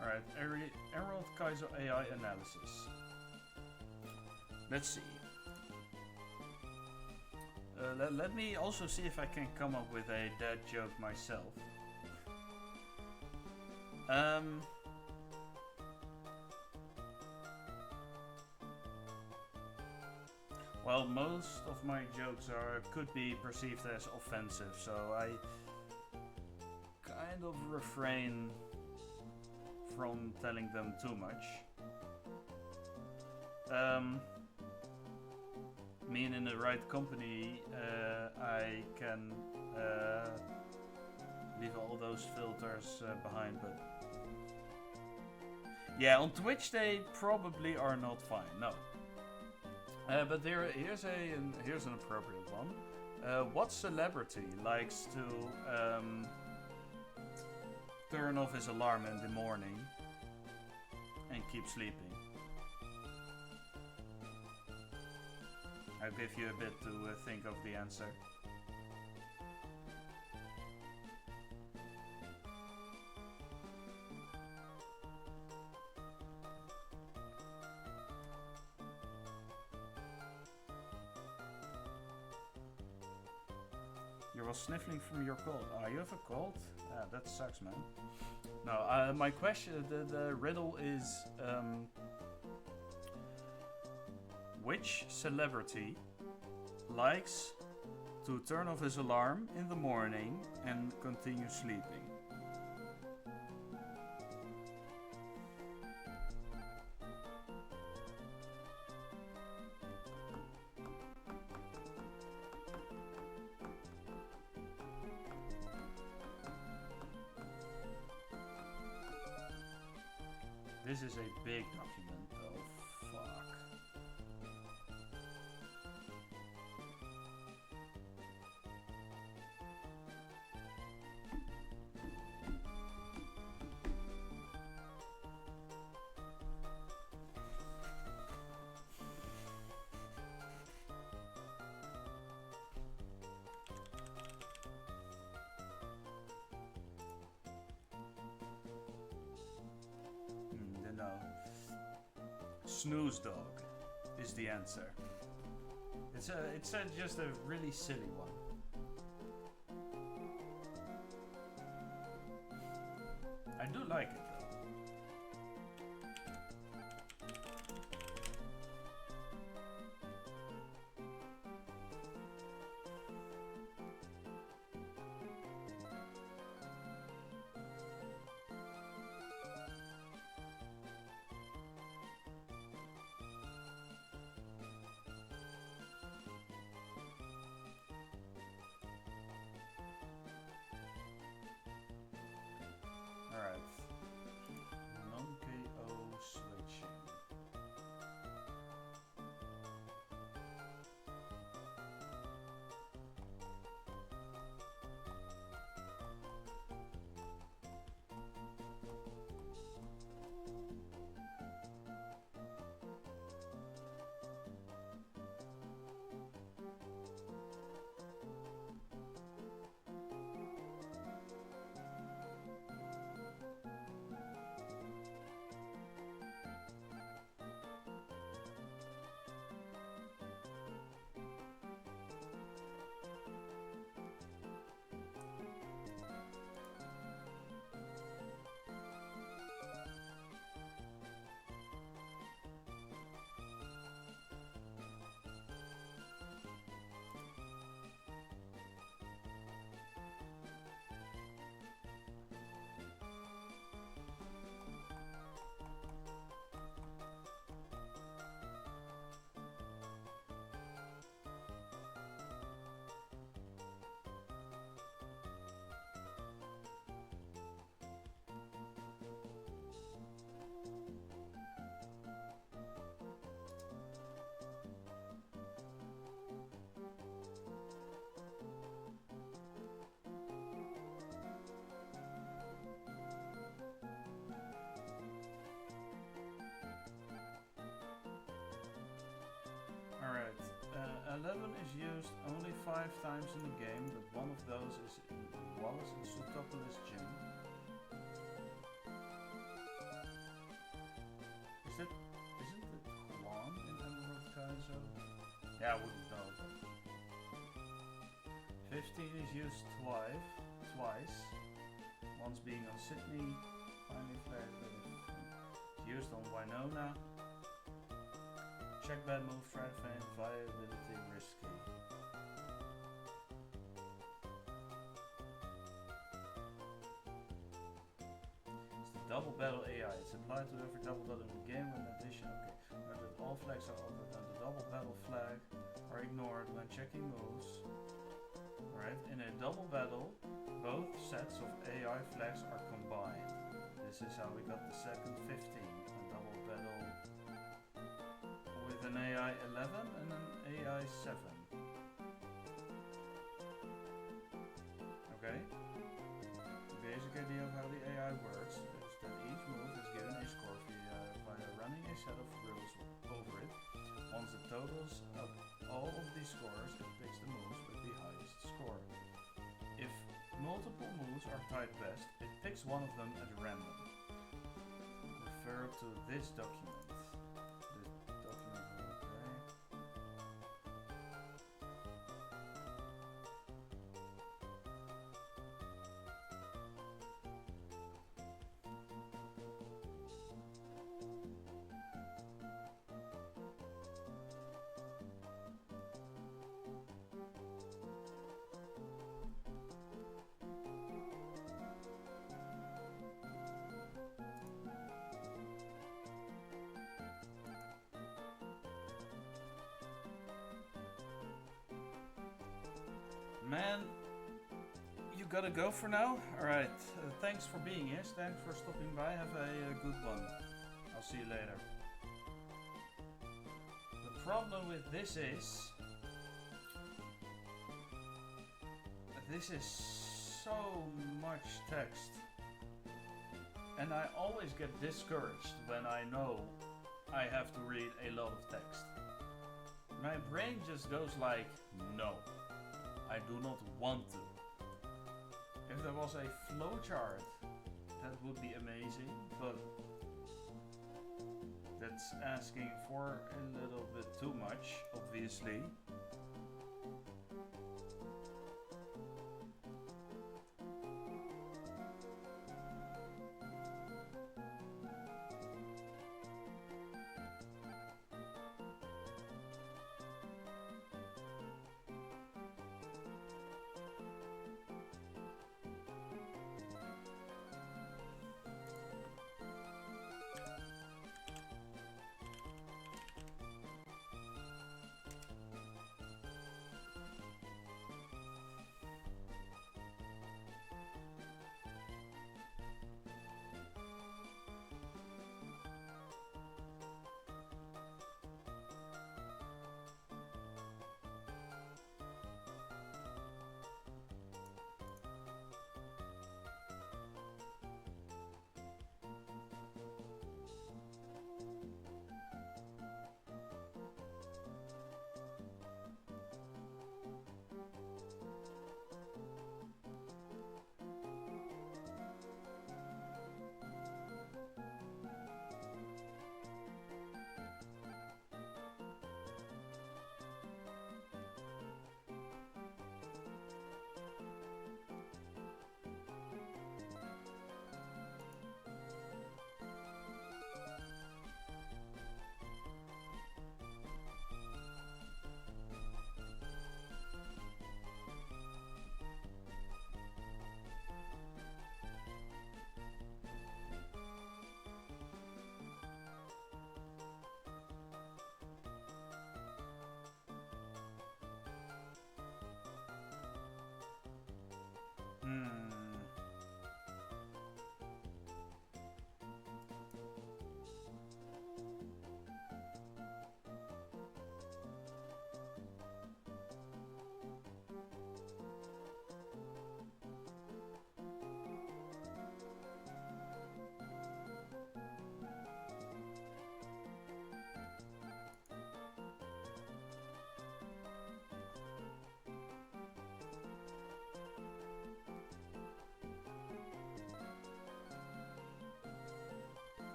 Alright, Emerald Kaizo AI analysis. Let's see. Let me also see if I can come up with a dad joke myself. Well, most of my jokes could be perceived as offensive, so I kind of refrain from telling them too much. In the right company, I can leave all those filters behind, but yeah, on Twitch they probably are not fine. No, but here's an appropriate one. What celebrity likes to turn off his alarm in the morning and keep sleeping? I'll give you a bit to think of the answer. You're sniffling from your cold. Oh, you have a cold? That sucks, man. No, my question, the riddle is, which celebrity likes to turn off his alarm in the morning and continue sleeping? This is a big document though, fuck. No. Snooze dog is the answer. It's just a really silly one. I do like it though. 11 is used only 5 times in the game, but one of those is in Wallace and Sootopolis Gym. Isn't it Juan in Emerald Kaizo? Yeah, I wouldn't know. But 15 is used twice. Once being on Sydney, finally flared, but it's used on Winona. Check bad move, try to feign, viability, risky. It's the double battle AI. It's applied to every double battle in the game in addition. Okay. Note that all flags are other than the double battle flag are ignored when checking moves. Alright, in a double battle, both sets of AI flags are combined. This is how we got the second 15. A double battle with an AI 11 and an AI 7. Okay. The basic idea of how the AI works is that each move is given a score via running a set of rules over it. Once it totals up all of these scores, it picks the moves with the highest score. If multiple moves are tied best, it picks one of them at random. Refer to this document. Man, you gotta go for now? Alright, thanks for being here, thanks for stopping by, have a good one. I'll see you later. The problem with this is so much text. And I always get discouraged when I know I have to read a lot of text. My brain just goes like, no. I do not want to. If there was a flowchart, that would be amazing, but that's asking for a little bit too much, obviously.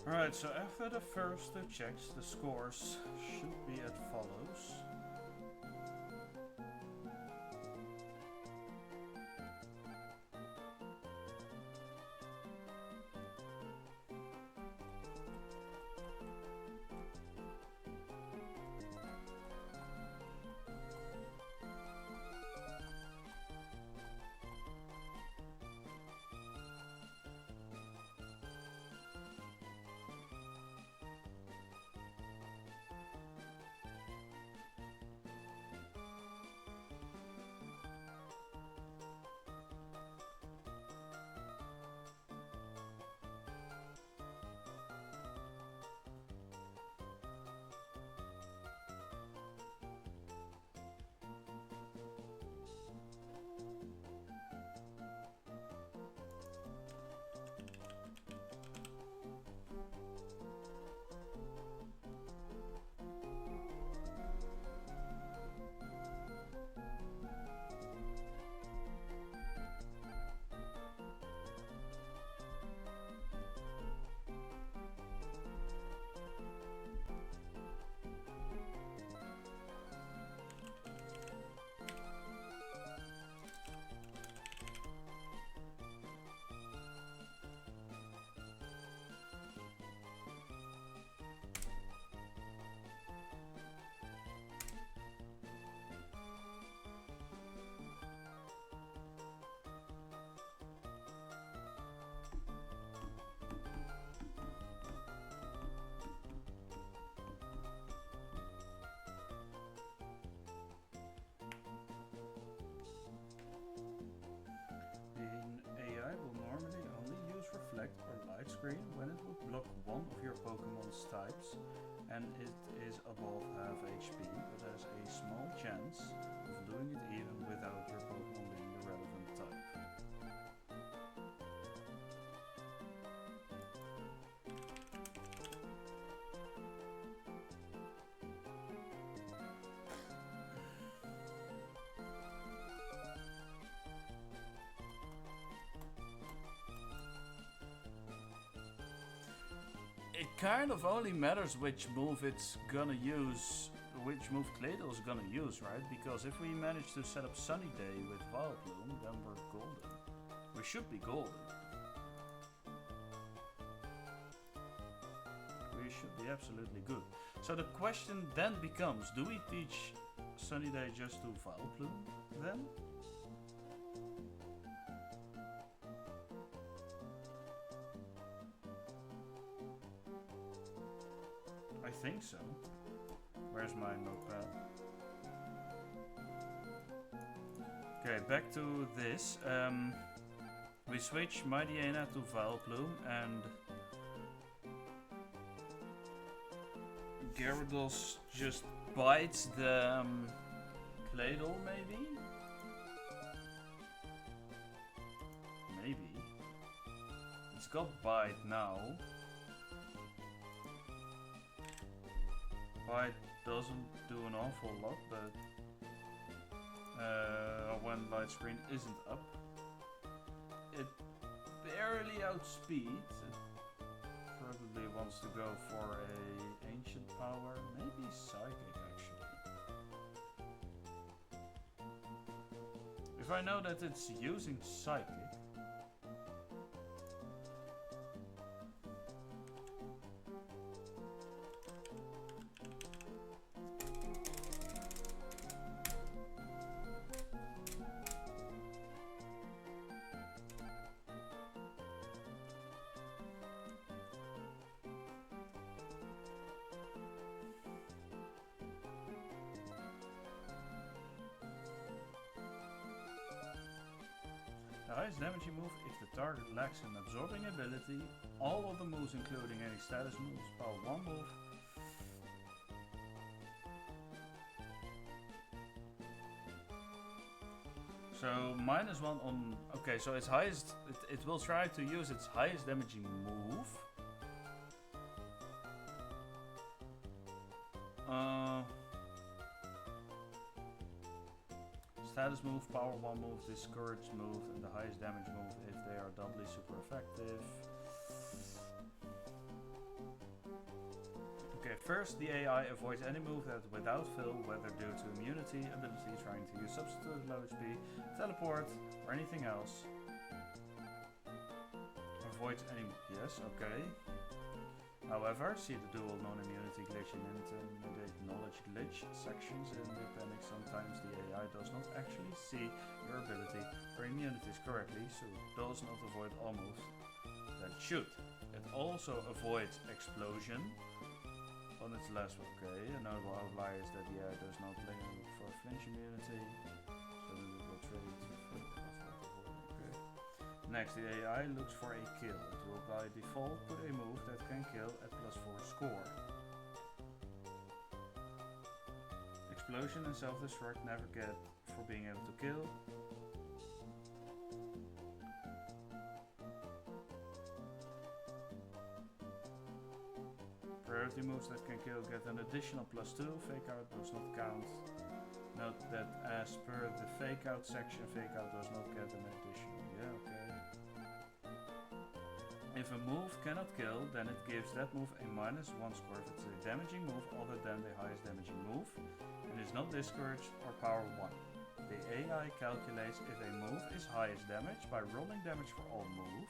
Alright, so after the first two checks, the scores should be as follows. Screen when it would block one of your Pokemon's types and it is above half HP, but there's a small chance of doing it even without your Pokemon being the relevant type. It kind of only matters which move it's gonna use, which move Claydol is gonna use, right? Because if we manage to set up Sunny Day with Vileplume, then we're golden. We should be golden. We should be absolutely good. So the question then becomes, do we teach Sunny Day just to Vileplume then? I think so. Where's my notepad? Okay, back to this. We switch Mightyena to Vileplume and Gyarados just bites the Claydol, maybe? Maybe. It's got Bite now. Bite doesn't do an awful lot, but when Light Screen isn't up, it barely outspeeds. It probably wants to go for a Ancient Power, maybe Psychic actually. If I know that it's using Psychic, the highest damaging move if the target lacks an absorbing ability. All of the moves, including any status moves, power 1 move. So -1 on. Okay, so its highest. It will try to use its highest damaging move. Status move, power 1 move, discourage move, and the highest damage move if they are doubly super effective. First, the AI avoids any move that without fill, whether due to immunity, ability, trying to use substitute low HP, teleport, or anything else. Avoids any... Yes, okay. However, see the dual non-immunity glitch and intimidate knowledge glitch sections in the appendix. Sometimes the AI does not actually see your ability or immunities correctly, so it does not avoid all moves that it should. It also avoids explosion on its last one. Okay, a notable outlier is that the AI does not look for flinch immunity, so we will trade. Okay. Next, the AI looks for a kill. It will by default put a move that can kill at +4 score. Explosion and self-destruct never get for being able to kill. Priority moves that can kill get an additional +2. Fake out does not count. Note that as per the fake out section, fake out does not get an additional. Yeah, okay. If a move cannot kill, then it gives that move a -1 score if it's a damaging move other than the highest damaging move, and is not discouraged or power 1. The AI calculates if a move is highest damage by rolling damage for all move,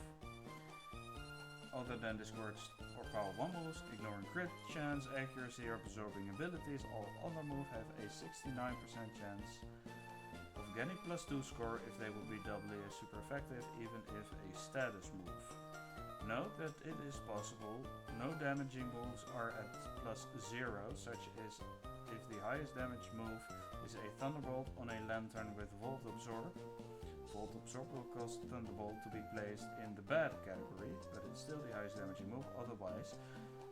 other than discouraged or power 1 moves, ignoring crit chance, accuracy, or absorbing abilities. All other moves have a 69% chance of getting +2 score if they will be doubly as super effective, even if a status move. Note that it is possible no damaging moves are at +0, such as if the highest damage move is a Thunderbolt on a Lantern with Volt Absorb. Volt Absorb will cause Thunderbolt to be placed in the bad category, but it's still the highest damaging move otherwise,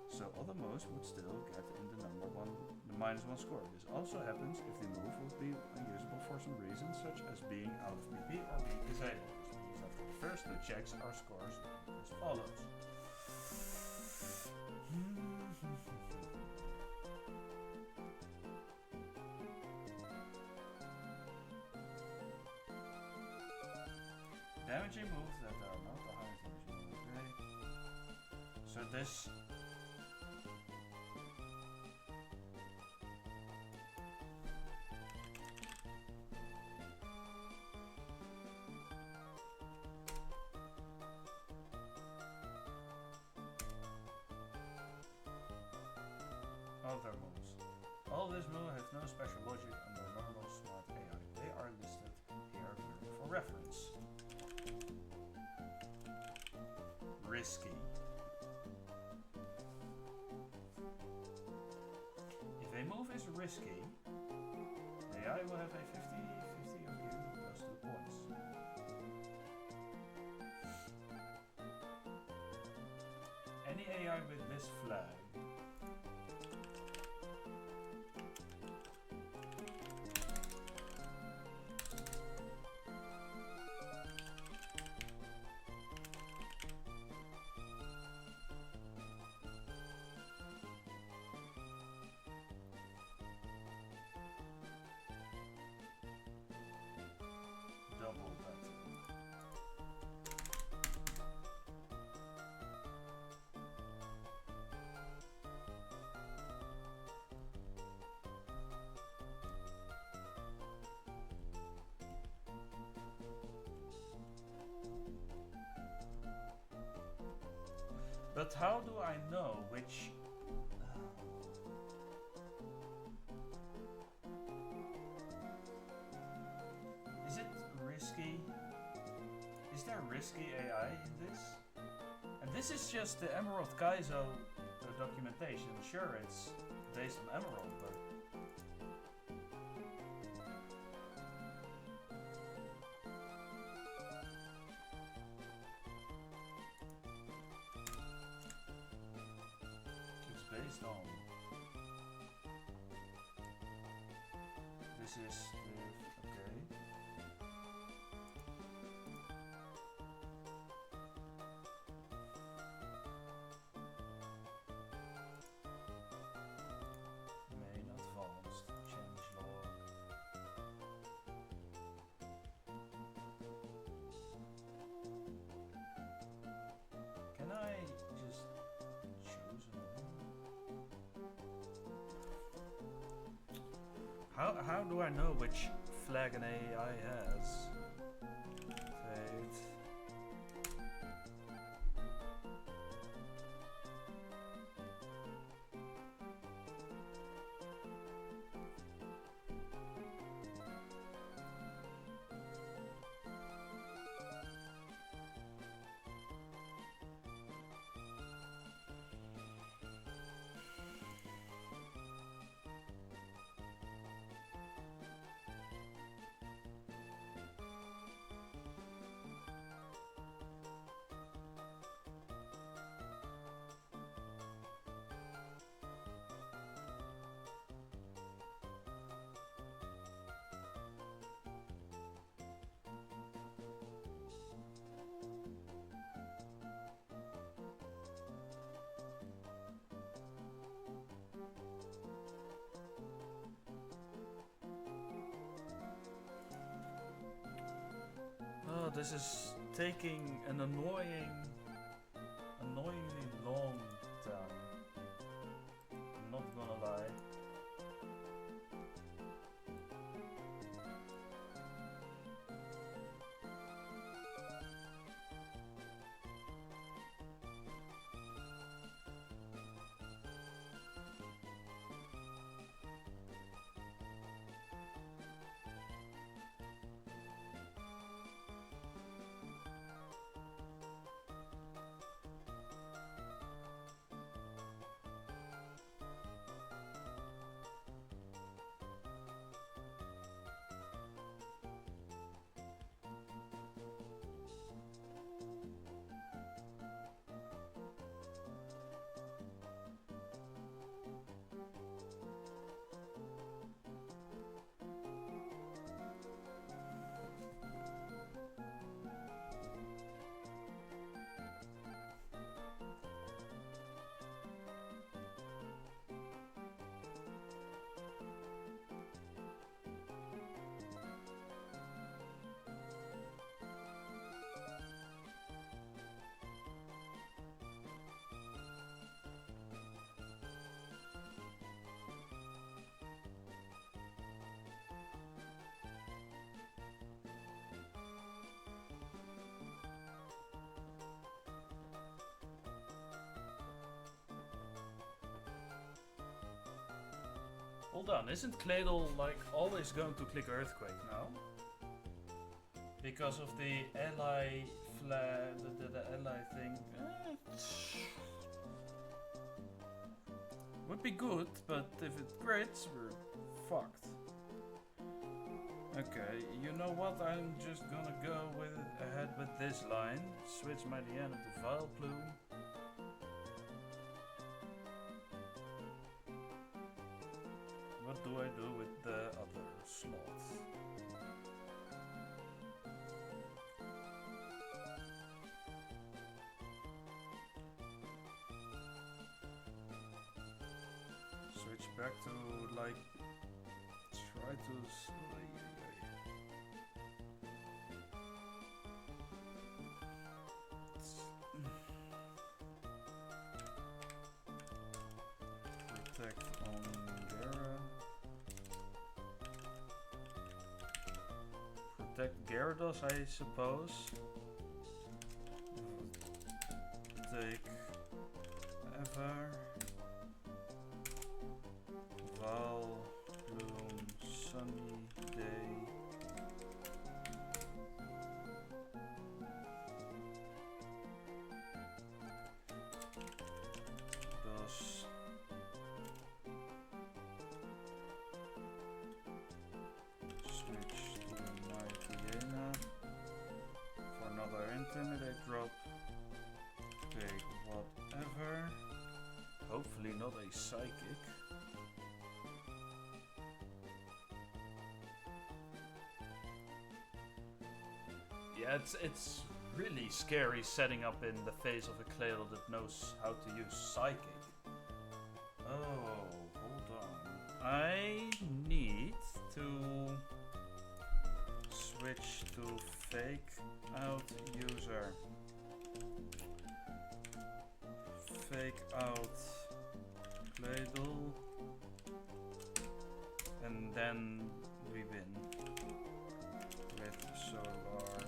so other moves would still get in the -1 score. This also happens if the move would be unusable for some reason, such as being out of PP or being disabled. After the first 2 checks, our scores as follows. Damaging moves that are not the highest damaging move. Okay. So this... Other moves. All these moves have no special logic under normal smart AI. They are listed here for reference. Risky. If a move is risky, the AI will have a 50-50 of you +2 points. Any AI with this flag double battle. But how do I know which... Is it risky? Is there risky AI in this? And this is just the Emerald Kaizo documentation. Sure, it's based on Emerald, but... Based on this is the okay. Main advanced changelog. Can I just choose a how do I know which flag an AI has? Fate. Oh, this is taking an annoyingly long time. I'm not gonna lie. Hold on, isn't Cladle like always going to click Earthquake now? Because of the ally flag, the ally thing. Would be good, but if it crits, we're fucked. Okay, you know what? I'm just gonna go ahead with this line. Switch my Diana to Vile Plume. What do I do with the other slot? Switch back to like try to protect on Gara. Protect Gyarados, I suppose. Take Ever. Val, Bloom, Sunny Day. Dos. Switch to my Diana for another Intimidate drop. Take whatever. Hopefully not a Psychic. Yeah, it's really scary setting up in the face of a Claydol that knows how to use Psychic. Oh, hold on. I need to switch to Fake Out User. Fake Out Claydol. And then we win with solar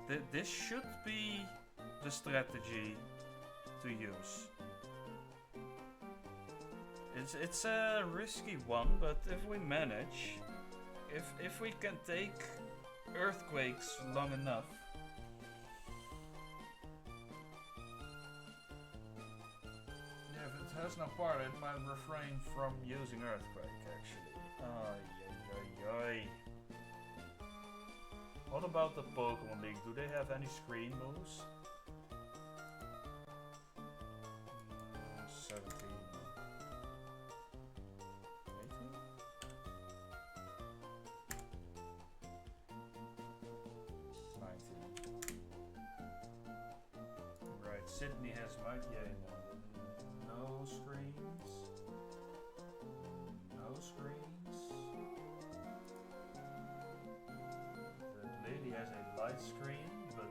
beam. This should be the strategy to use. It's a risky one, but if we manage, if we can take earthquakes long enough. Yeah, if it has no part, it might refrain from using earthquake actually. Ay. What about the Pokemon League? Do they have any screen moves? 17. 18? Right, Sydney has might, yeah, no screens. No screens. The lady has a light screen, but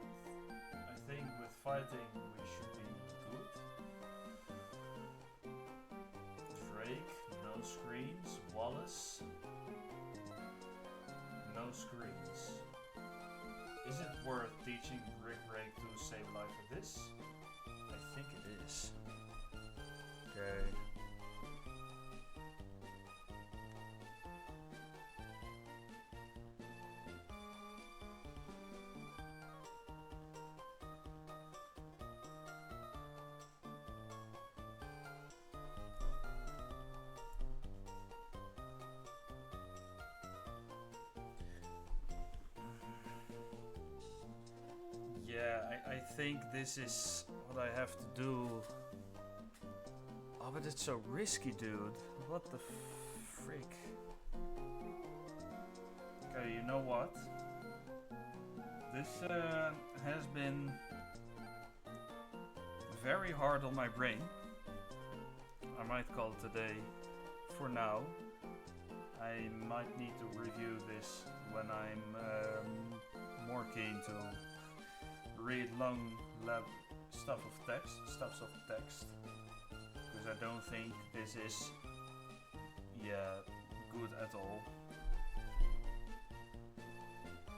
I think with fighting we should be good. Drake, no screens. Wallace, no screens. Is it worth teaching Rick Rake to save life with this? I think it is. Okay. Yeah, I think this is what I have to do. Oh, but it's so risky, dude. What the frick? Okay, you know what? This has been very hard on my brain. I might call it today for now. I might need to review this when I'm more keen to read long stuffs of text, because I don't think this is, yeah, good at all.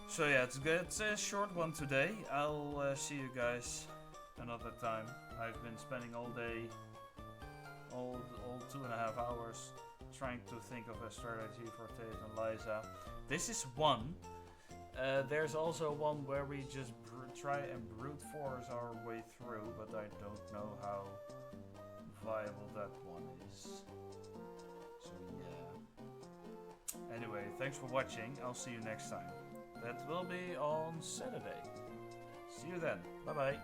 So yeah, it's a short one today. I'll see you guys another time. I've been spending all day, all 2.5 hours trying to think of a strategy for Tate and Liza. This is one. There's also one where we just try and brute force our way through, but I don't know how viable that one is. So yeah. Anyway, thanks for watching. I'll see you next time. That will be on Saturday. See you then. Bye bye.